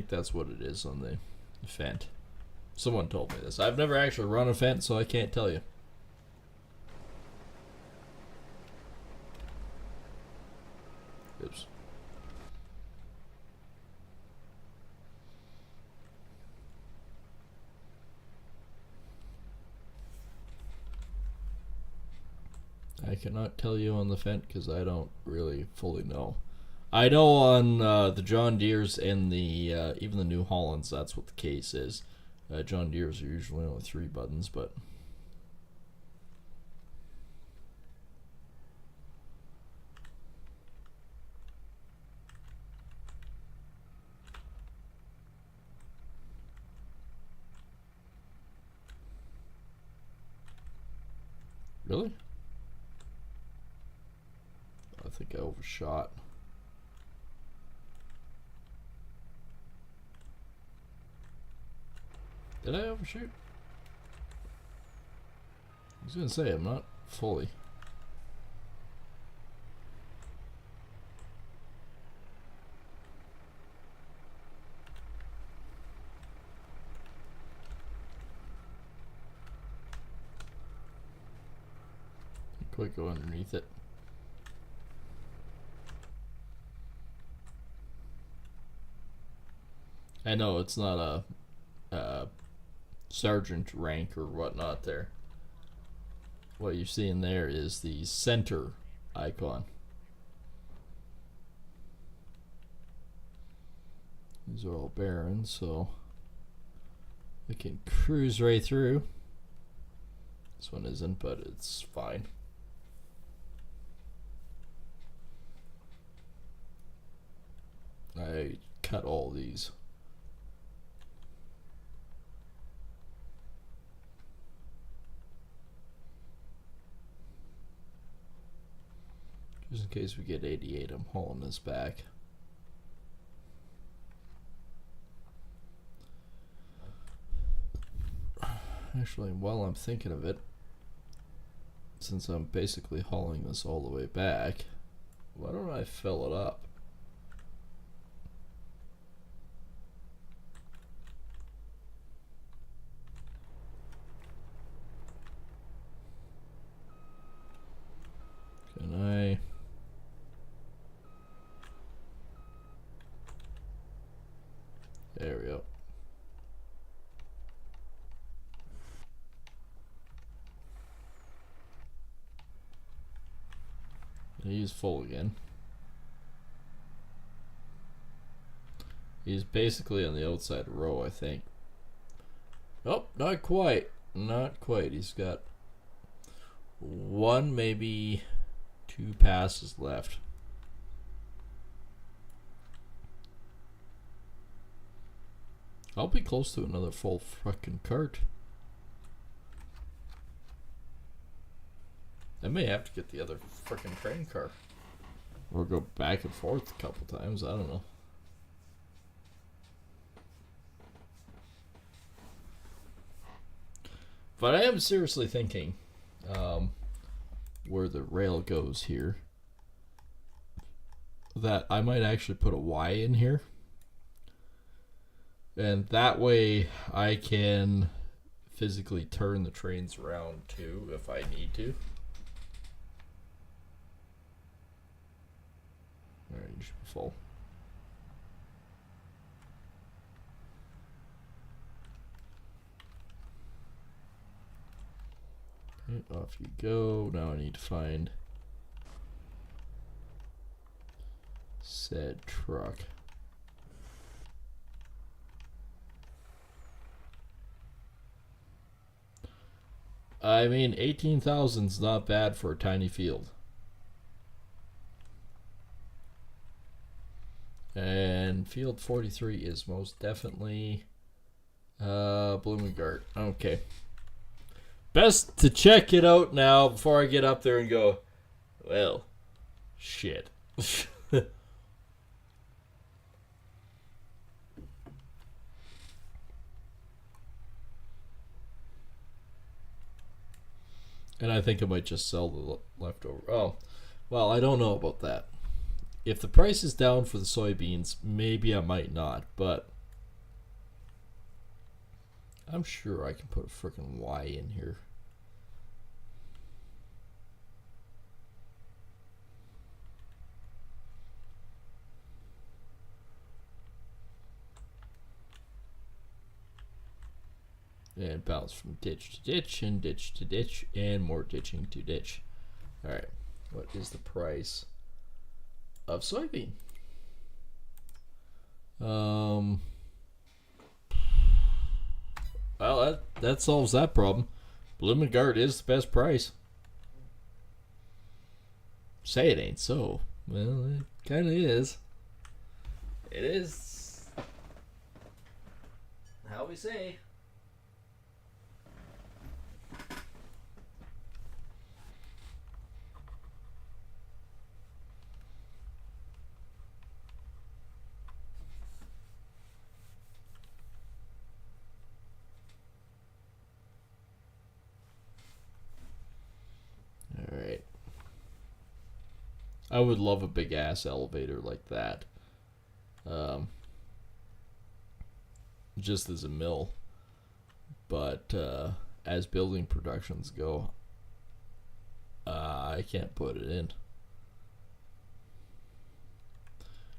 that's what it is on the Fendt. Someone told me this. I've never actually run a Fendt, so I can't tell you. Oops. I cannot tell you on the Fendt because I don't really fully know. I know on the John Deeres and the even the New Hollands, that's what the case is. John Deeres are usually only 3 buttons, but really? I think I overshot. Did I overshoot? I was gonna say I'm not fully. Quite go underneath it. I know it's not a sergeant rank or whatnot there. What you're seeing there is the center icon. These are all barren, so we can cruise right through. This one isn't, but it's fine. I cut all these. Just in case we get 88, I'm hauling this back. Actually, while I'm thinking of it, since I'm basically hauling this all the way back, why don't I fill it up? Can I? There we go. He's full again. He's basically on the outside row, I think. Oh, not quite. Not quite. He's got 1, maybe 2 passes left. I'll be close to another full fucking cart. I may have to get the other freaking train car. Or go back and forth a couple times, I don't know. But I am seriously thinking where the rail goes here, that I might actually put a Y in here. And that way I can physically turn the trains around too if I need to. Alright, you should be full. Okay, off you go. Now I need to find said truck. I mean, 18,000's not bad for a tiny field. And field 43 is most definitely Bloomingard. Okay. Best to check it out now before I get up there and go, well, shit. And I think I might just sell the leftover. Oh, well, I don't know about that. If the price is down for the soybeans, maybe I might not, but I'm sure I can put a freaking Y in here. And bounce from ditch to ditch and ditch to ditch and more ditching to ditch. Alright, what is the price of soybean? Well, that solves that problem. Bloomingard is the best price. Say it ain't so. Well, it kind of is. It is how we say. Alright. I would love a big ass elevator like that. Just as a mill. But as building productions go, I can't put it in.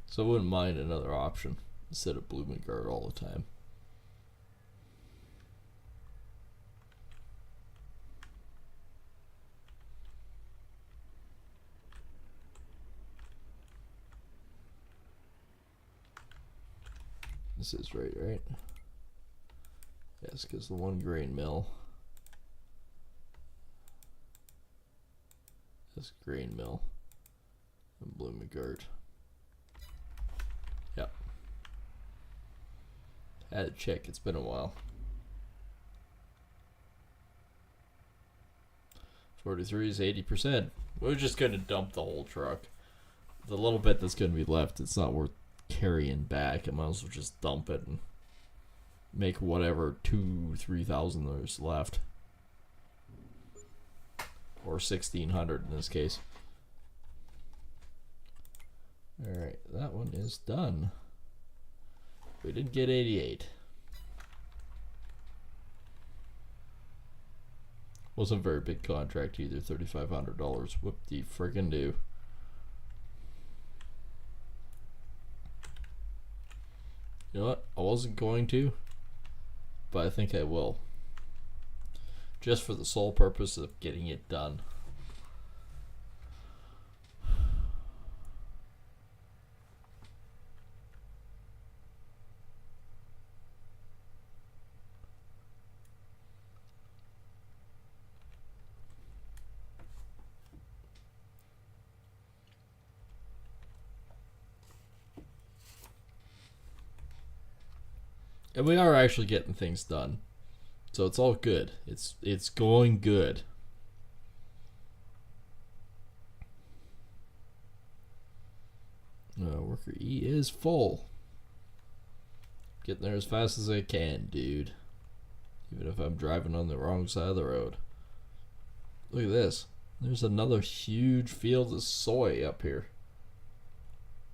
So I wouldn't mind another option instead of Bloomingard all the time. This is right? Yes, because the one grain mill. This grain mill. And Bloomingard. Yep. Had to check, it's been a while. 43 is 80%. We're just going to dump the whole truck. The little bit that's going to be left, it's not worth carrying back. I might as well just dump it and make whatever 2,000-3,000 there's left, or 1,600 in this case. All right, that one is done. We didn't get 88. Wasn't a very big contract either. $3,500. Whoop de friggin' do. You know what? I wasn't going to, but I think I will. Just for the sole purpose of getting it done. And we are actually getting things done. So it's all good. It's going good. Worker E is full. Getting there as fast as I can, dude. Even if I'm driving on the wrong side of the road. Look at this. There's another huge field of soy up here.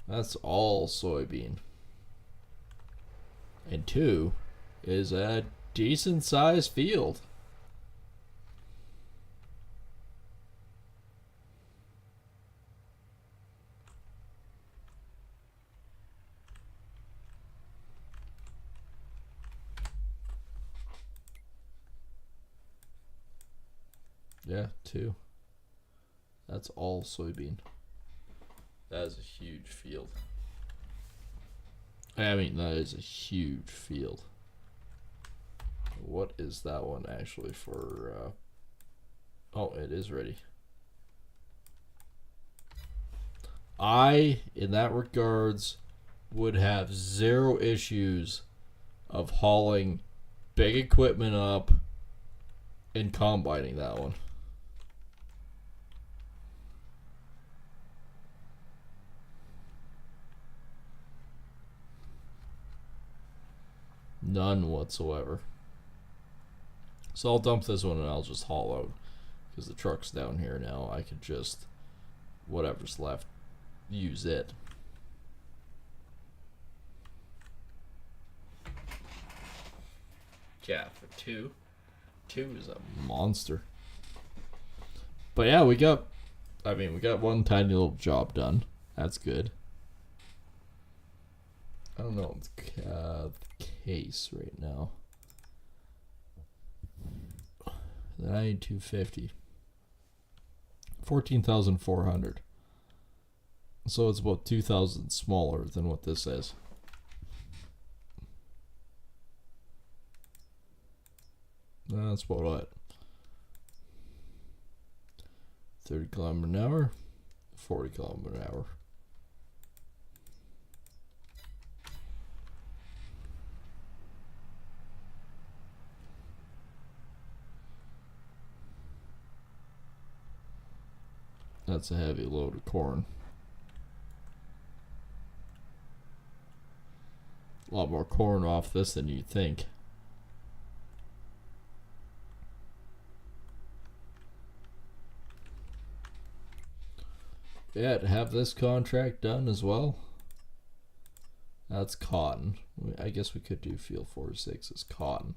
That's all soybean. And 2 is a decent sized field. Yeah, 2. That's all soybean. That is a huge field. I mean, that is a huge field. What is that one actually for? Oh, it is ready. I, in that regards, would have zero issues of hauling big equipment up and combining that one. None whatsoever. So I'll dump this one and I'll just haul out. Because the truck's down here now. I could just, whatever's left, use it. Yeah, for 2. 2 is a monster. But yeah, we got one tiny little job done. That's good. I don't know the case right now. The 9250. 14,400. So it's about 2,000 smaller than what this is. That's about it. 30 kilometer an hour, 40 kilometer an hour. That's a heavy load of corn. A lot more corn off this than you'd think. Yeah, to have this contract done as well. That's cotton. I guess we could do field 46 as cotton.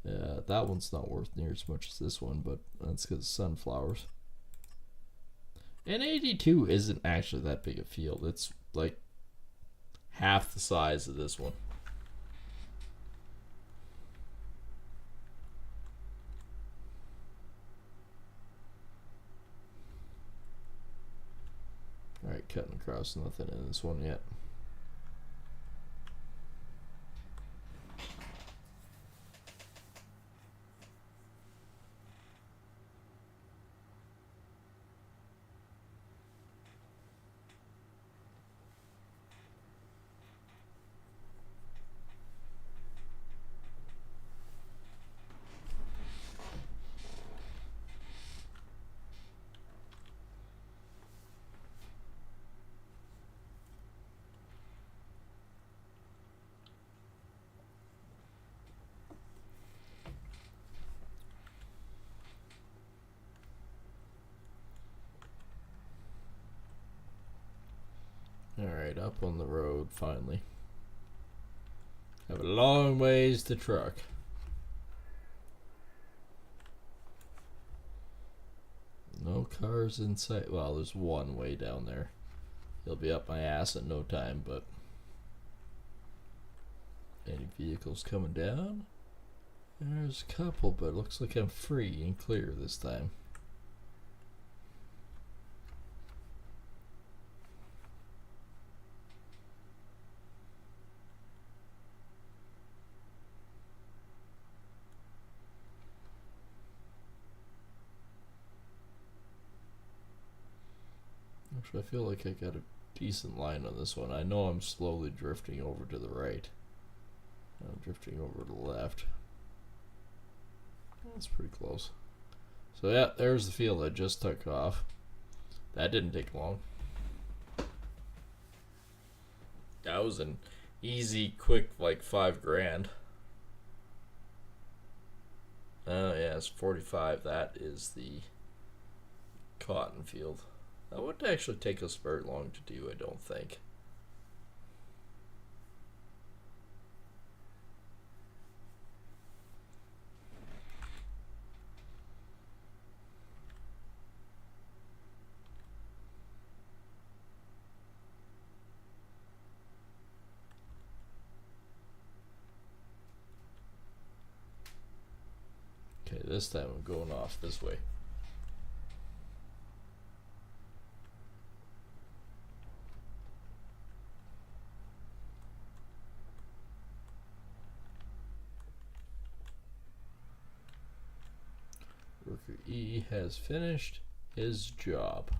That one's not worth near as much as this one, but that's because of sunflowers. And 82 isn't actually that big a field. It's like half the size of this one. Alright, cutting across, nothing in this one yet. Alright, up on the road finally. Have a long ways to truck. No cars in sight. Well, there's one way down there. He'll be up my ass in no time, but any vehicles coming down? There's a couple, but it looks like I'm free and clear this time. Actually, I feel like I got a decent line on this one. I know I'm slowly drifting over to the right. I'm drifting over to the left. That's pretty close. So yeah, there's the field I just took off. That didn't take long. That was an easy, quick, like $5,000. Oh yeah, it's 45. That is the cotton field. That wouldn't actually take us very long to do, I don't think. Okay, this time I'm going off this way. Worker E has finished his job.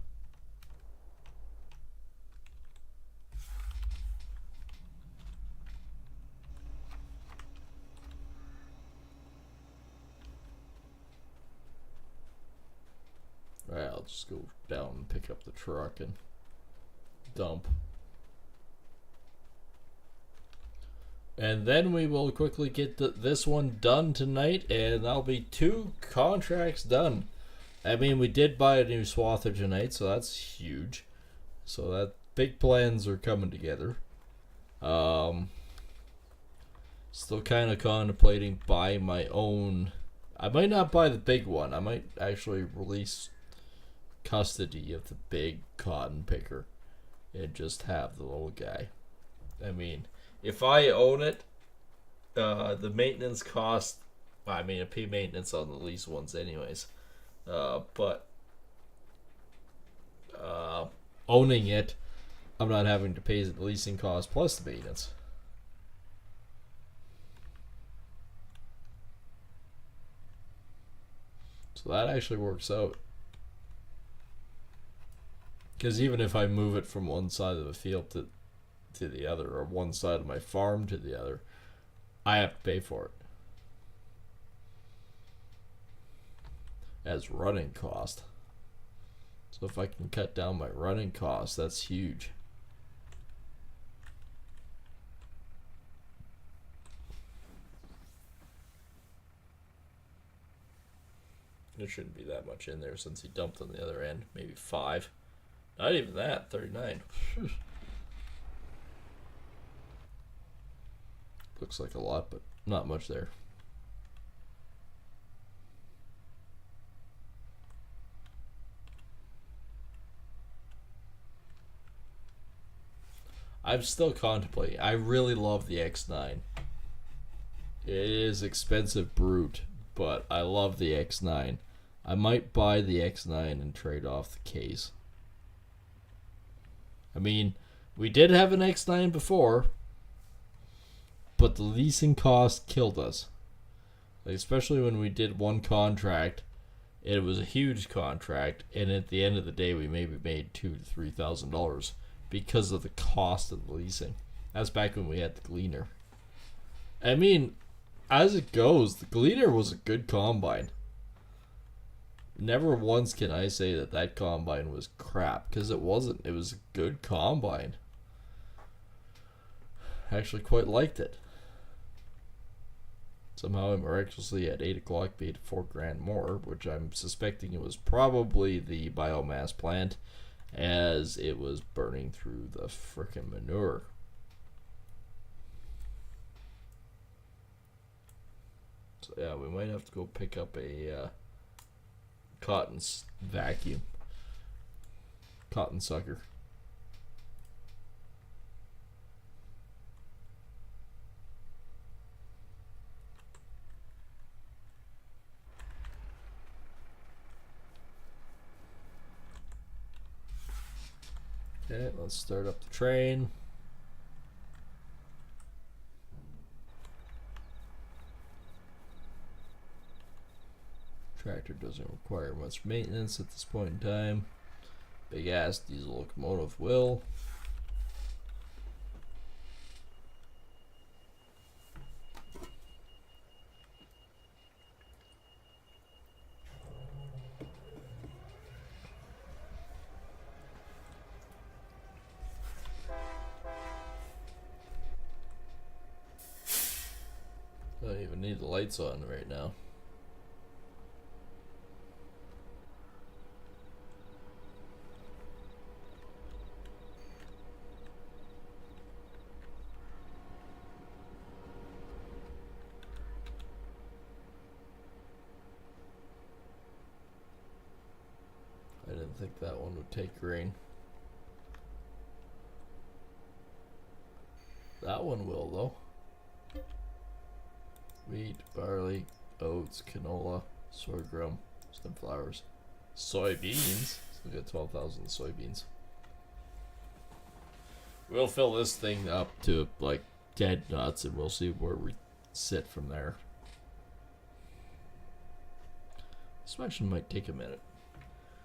Right, I'll just go down and pick up the truck and dump. And then we will quickly get this one done tonight, and that'll be 2 contracts done. I mean, we did buy a new swather tonight, so that's huge. So that big plans are coming together. Still kind of contemplating buying my own. I might not buy the big one. I might actually release custody of the big cotton picker and just have the little guy. I mean, if I own it, the maintenance cost, I mean, I pay maintenance on the lease ones anyways, but owning it, I'm not having to pay the leasing cost plus the maintenance. So that actually works out. Because even if I move it from one side of the field to the other, or one side of my farm to the other, I have to pay for it as running cost. So if I can cut down my running costs, that's huge. There shouldn't be that much in there since he dumped on the other end. Maybe 5. Not even that, 39. Looks like a lot, but not much there. I'm still contemplating. I really love the X9. It is expensive brute, but I love the X9. I might buy the X9 and trade off the case. I mean, we did have an X9 before, but the leasing cost killed us. Like, especially when we did one contract, it was a huge contract, and at the end of the day, we maybe made $2,000 to $3,000 because of the cost of the leasing. That's back when we had the Gleaner. I mean, as it goes, the Gleaner was a good combine. Never once can I say that that combine was crap, because it wasn't. It was a good combine. I actually quite liked it. Somehow I miraculously at 8 o'clock paid $4,000 more, which I'm suspecting it was probably the biomass plant, as it was burning through the frickin' manure. So yeah, we might have to go pick up a cotton vacuum. Cotton sucker. Okay, let's start up the train. Tractor doesn't require much maintenance at this point in time. Big ass diesel locomotive will. I don't even need the lights on right now. I didn't think that one would take rain. That one will, though. Wheat, barley, oats, canola, sorghum, sunflowers, soybeans. So we got 12,000 soybeans. We'll fill this thing up to like dead nuts, and we'll see where we sit from there. This actually might take a minute.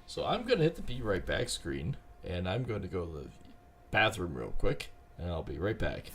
So I'm going to hit the be right back screen, and I'm going to go to the bathroom real quick, and I'll be right back.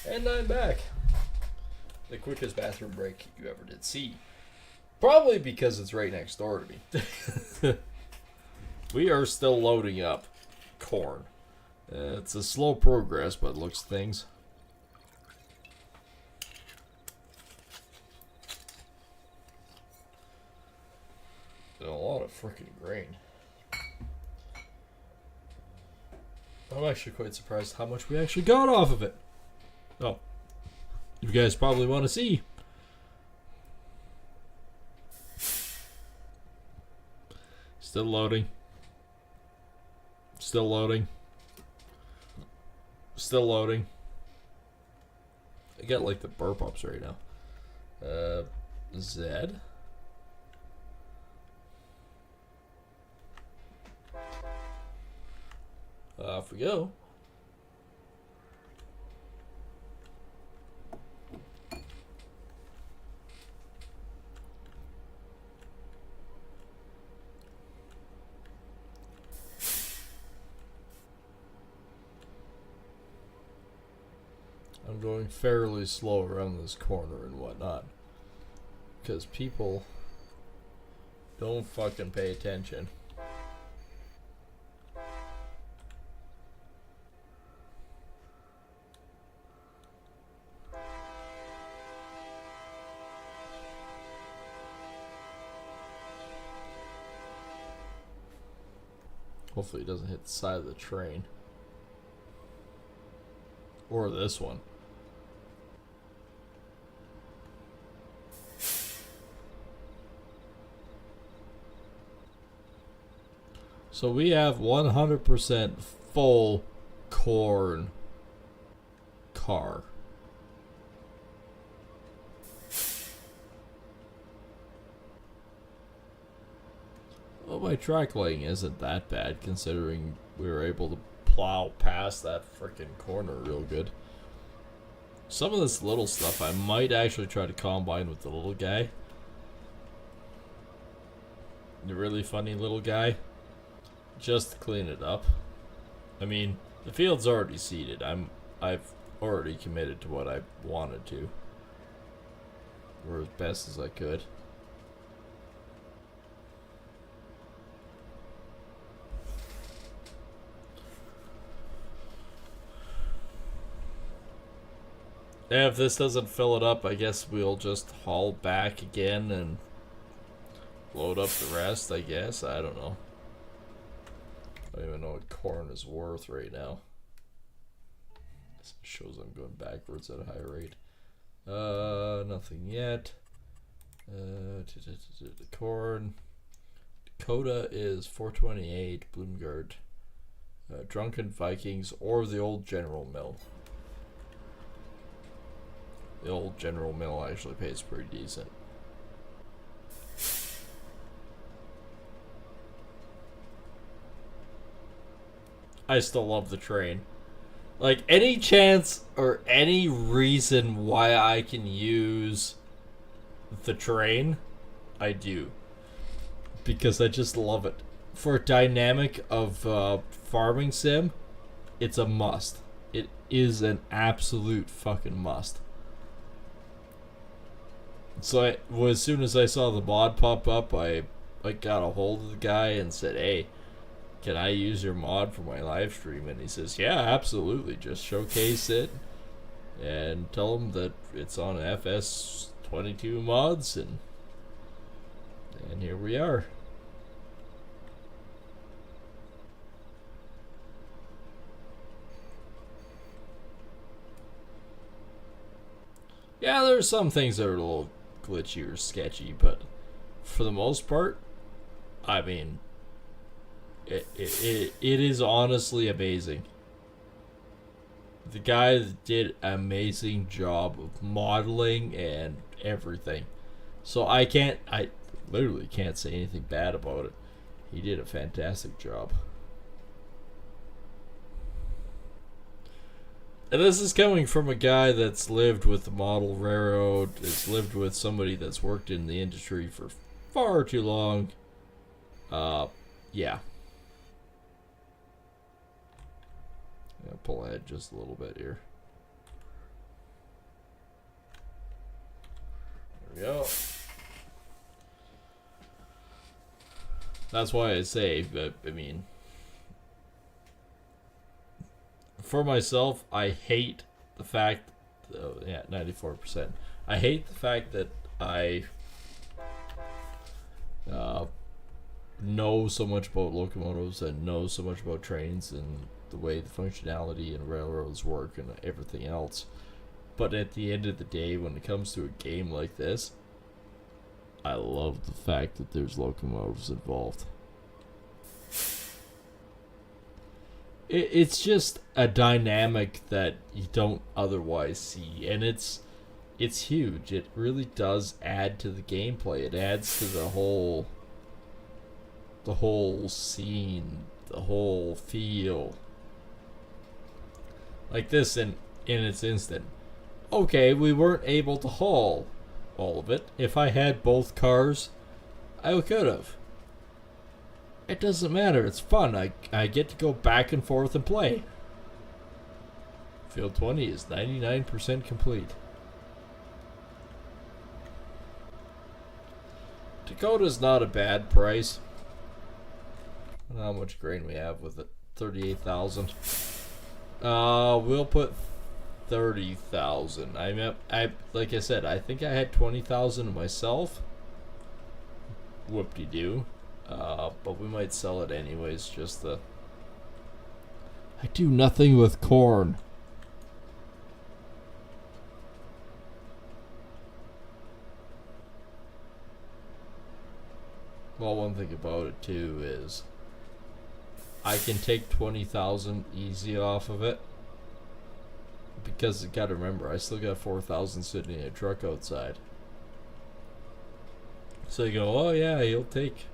And I'm back. The quickest bathroom break you ever did see. Probably because it's right next door to me. We are still loading up corn. It's a slow progress, but looks things. And a lot of freaking grain. I'm actually quite surprised how much we actually got off of it. Oh, you guys probably want to see. Still loading. Still loading. Still loading. I got like the burp ups right now. Zed. Off we go. I'm going fairly slow around this corner and whatnot, because people don't fucking pay attention. Hopefully it doesn't hit the side of the train. Or this one. So we have 100% full corn car. Well, my track laying isn't that bad considering we were able to plow past that freaking corner real good. Some of this little stuff I might actually try to combine with the little guy. The really funny little guy. Just to clean it up. I mean, the field's already seeded. I've already committed to what I wanted to. Or as best as I could. And if this doesn't fill it up, I guess we'll just haul back again and load up the rest, I guess. I don't know. I don't even know what corn is worth right now. This shows I'm going backwards at a high rate. Nothing yet. The corn. Dakota is 428. Bloomgard. Drunken Vikings or the old General Mill. The old General Mill actually pays pretty decent. I still love the train. Like, any chance or any reason why I can use the train, I do. Because I just love it. For a dynamic of farming sim, it's a must. It is an absolute fucking must. So as soon as I saw the mod pop up, I got a hold of the guy and said, "Hey, can I use your mod for my live stream?" And he says, "Yeah, absolutely. Just showcase it and tell him that it's on FS22 mods." And here we are. Yeah, there's some things that are a little glitchy or sketchy, but for the most part, I mean, it is honestly amazing. The guy did an amazing job of modeling and everything. So I literally can't say anything bad about it. He did a fantastic job. And this is coming from a guy that's lived with the model railroad, has lived with somebody that's worked in the industry for far too long. Yeah. I'll pull ahead just a little bit here. There we go. That's why I say, I mean, for myself, I hate the fact, 94%. I hate the fact that I know so much about locomotives and know so much about trains and the way the functionality and railroads work and everything else. But at the end of the day, when it comes to a game like this, I love the fact that there's locomotives involved. It's just a dynamic that you don't otherwise see, and it's huge. It really does add to the gameplay. It adds to the whole scene, the whole feel. Like this in its instant. Okay, we weren't able to haul all of it. If I had both cars, I could have. It doesn't matter. It's fun. I get to go back and forth and play. Field 20 is 99% complete. Dakota's not a bad price. I don't know how much grain we have with it. 38,000. We'll put 30,000. I like I said, I think I had 20,000 myself. Whoop-de-doo. But we might sell it anyways, just the... I do nothing with corn. Well, one thing about it too is I can take 20,000 easy off of it. Because you gotta remember, I still got 4,000 sitting in a truck outside. So you go, oh yeah, you'll take...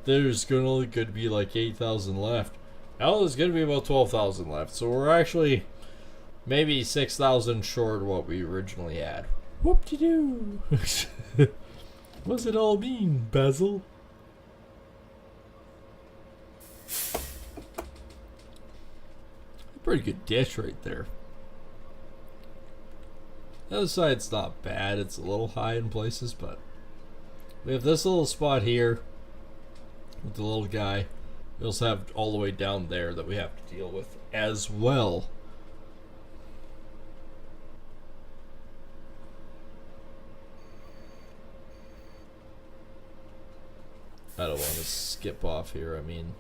There's gonna be like 8,000 left. Now there's gonna be about 12,000 left. So we're actually maybe 6,000 short of what we originally had. Whoop-de-doo! What's it all mean, Basil? Pretty good dish right there. The other side's not bad. It's a little high in places, but we have this little spot here with the little guy. We also have all the way down there that we have to deal with as well. I don't want to skip off here. I mean,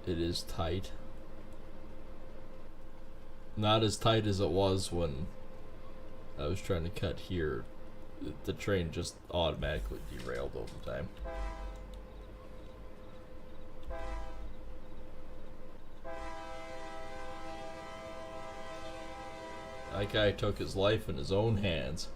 it is tight. Not as tight as it was when I was trying to cut here. The train just automatically derailed over time. That guy took his life in his own hands.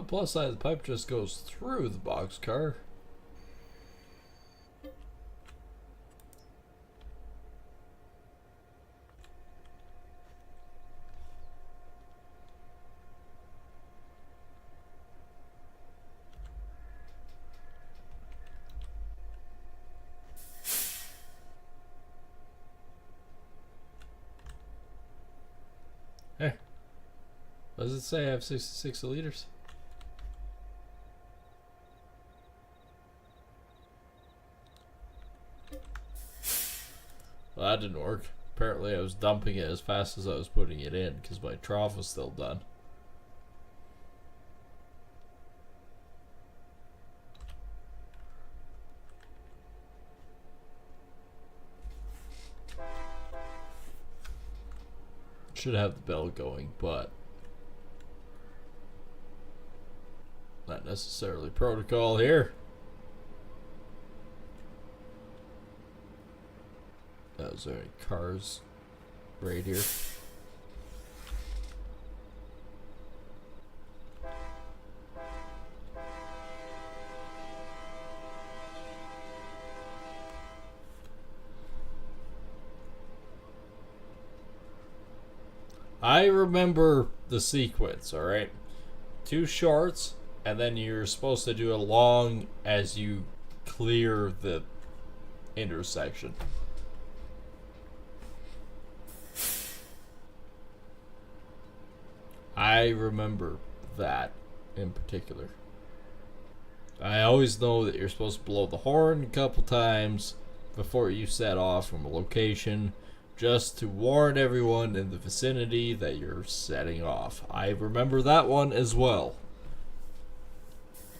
Plus side, the pipe just goes through the boxcar. Hey, what does it say? I have 66 liters. Well, that didn't work. Apparently I was dumping it as fast as I was putting it in because my trough was still done. Should have the bell going, but not necessarily protocol here. Is there any cars right here? I remember the sequence, alright? 2 shorts, and then you're supposed to do it long as you clear the intersection. I remember that in particular. I always know that you're supposed to blow the horn a couple times before you set off from a location, just to warn everyone in the vicinity that you're setting off. I remember that one as well.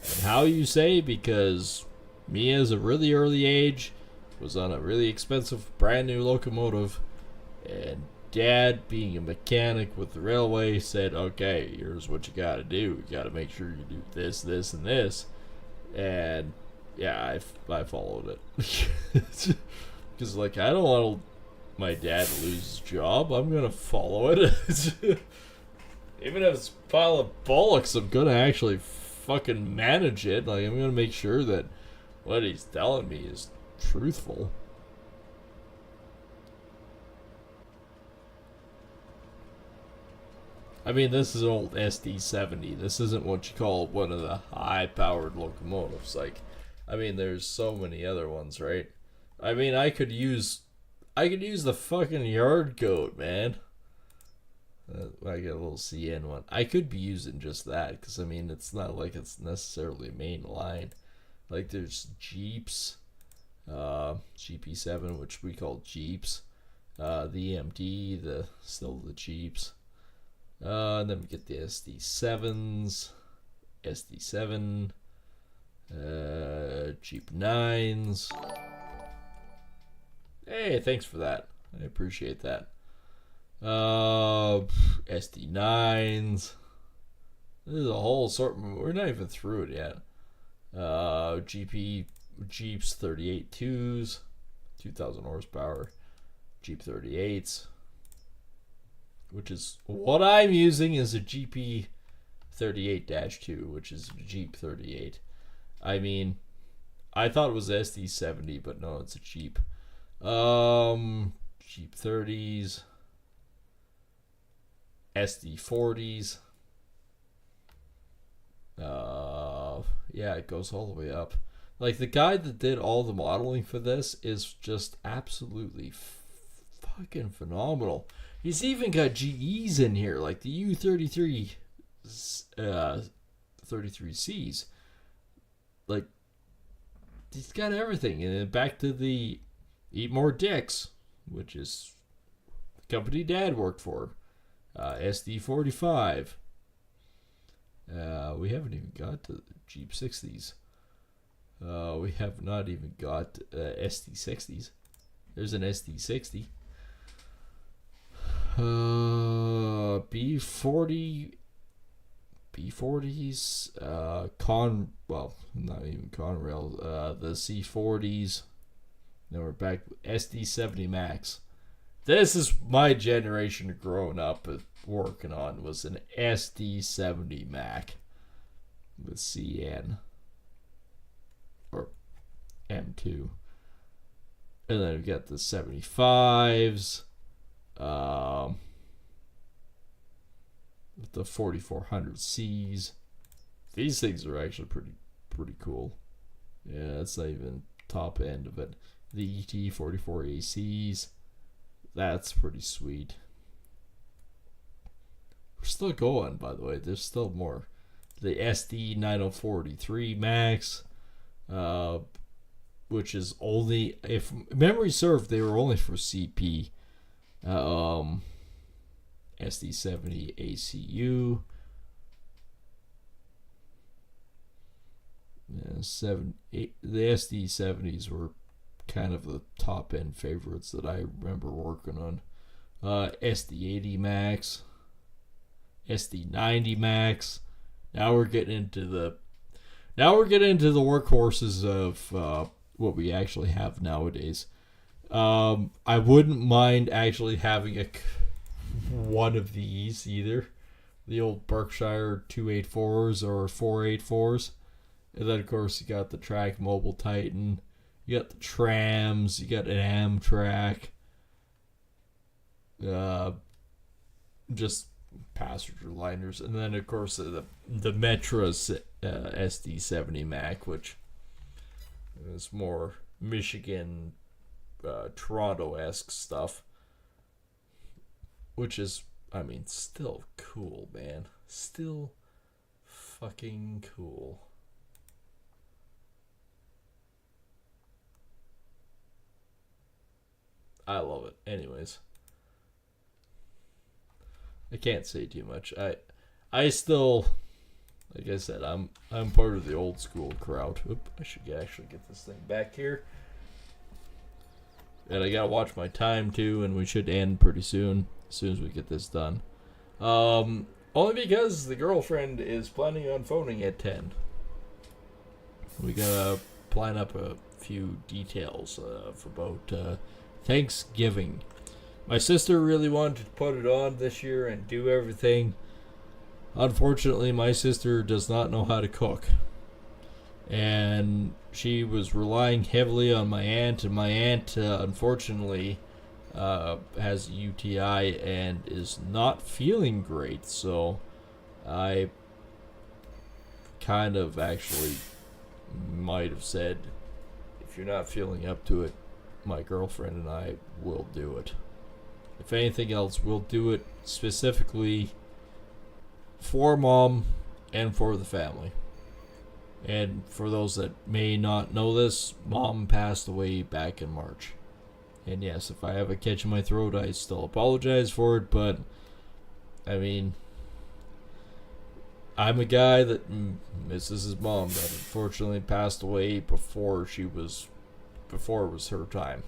And how you say, because me as a really early age was on a really expensive brand new locomotive, and Dad, being a mechanic with the railway, said, okay, here's what you gotta do. You gotta make sure you do this, this, and this. And yeah, I followed it. Because, like, I don't want my dad to lose his job. I'm gonna follow it. Even if it's a pile of bollocks, I'm gonna actually fucking manage it. Like, I'm gonna make sure that what he's telling me is truthful. I mean, this is an old SD70. This isn't what you call one of the high-powered locomotives. Like, I mean, there's so many other ones, right? I mean, I could use the fucking yard goat, man. I got a little CN one. I could be using just that, because, I mean, it's not like it's necessarily main line. Like, there's Jeeps, GP7, which we call Jeeps, the EMD, still the Jeeps. And then we get the SD7s, SD7, Jeep 9s. Hey, thanks for that. I appreciate that. SD9s. This is a whole assortment. We're not even through it yet. Jeeps 38 2s, 2,000 horsepower. Jeep 38s. Which is what I'm using is a GP 38-2, which is Jeep 38. I mean, I thought it was SD70, but no, it's a Jeep. Jeep 30s, SD40s. Yeah, it goes all the way up. Like, the guy that did all the modeling for this is just absolutely fucking phenomenal. He's even got GEs in here, like the U33 33Cs. Like, he's got everything. And then back to the Eat More Dicks, which is the company Dad worked for. SD45. We haven't even got to the Jeep 60s. We have not even got SD60s. There's an SD60. B40s, not even Conrail, the C40s. Then we're back SD70 Max. This is my generation growing up working on, was an SD70 Mac with CN or M2. And then we've got the 75s. With the 4400Cs. These things are actually pretty cool. Yeah, that's not even top end of it. The ET44ACs. That's pretty sweet. We're still going, by the way. There's still more. The SD9043 Max, which is only, if memory served, they were only for CP. SD70 ACU. The SD70s were kind of the top end favorites that I remember working on. SD80 Max, SD90 Max. Now we're getting into the workhorses of what we actually have nowadays. I wouldn't mind actually having one of these either. The old Berkshire 284s or 484s. And then, of course, you got the Track Mobile Titan. You got the trams. You got an Amtrak. Just passenger liners. And then, of course, the Metra SD70 Mac, which is more Michigan, Toronto-esque stuff. Which is, I mean, still cool, man. Still fucking cool. I love it. Anyways, I can't say too much. I still, like I said, I'm part of the old school crowd. Oop, I should actually get this thing back here. And I gotta watch my time too, and we should end pretty soon. As soon as we get this done. Only because the girlfriend is planning on phoning at 10. We gotta plan up a few details for about Thanksgiving. My sister really wanted to put it on this year and do everything. Unfortunately, my sister does not know how to cook. And she was relying heavily on my aunt, and my aunt, unfortunately, has a UTI and is not feeling great. So I kind of actually might have said, if you're not feeling up to it, my girlfriend and I will do it. If anything else, we'll do it specifically for Mom and for the family. And for those that may not know this, Mom passed away back in March. And yes, if I have a catch in my throat, I still apologize for it, but I mean, I'm a guy that misses his mom that unfortunately passed away before it was her time.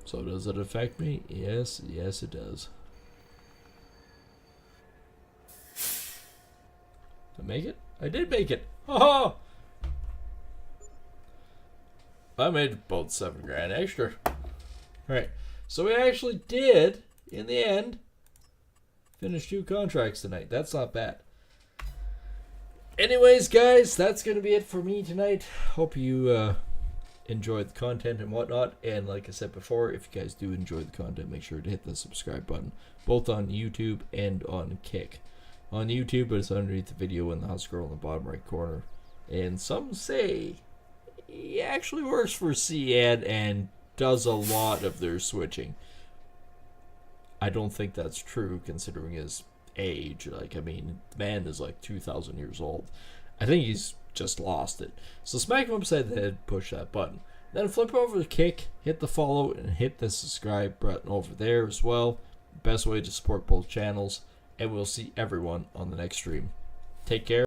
So does it affect me? Yes, it does. Did I make it? I did make it. Ha! I made about $7,000 extra. Alright, so we actually did, in the end, finish 2 contracts tonight. That's not bad. Anyways, guys, that's going to be it for me tonight. Hope you enjoyed the content and whatnot. And like I said before, if you guys do enjoy the content, make sure to hit the subscribe button, both on YouTube and on Kick. On YouTube, it's underneath the video in the house scroll in the bottom right corner. And some say he actually works for Cien and does a lot of their switching. I don't think that's true considering his age. Like, I mean, the man is like 2,000 years old. I think he's just lost it. So smack him upside the head, push that button. Then flip over the kick, hit the follow, and hit the subscribe button over there as well. Best way to support both channels. And we'll see everyone on the next stream. Take care.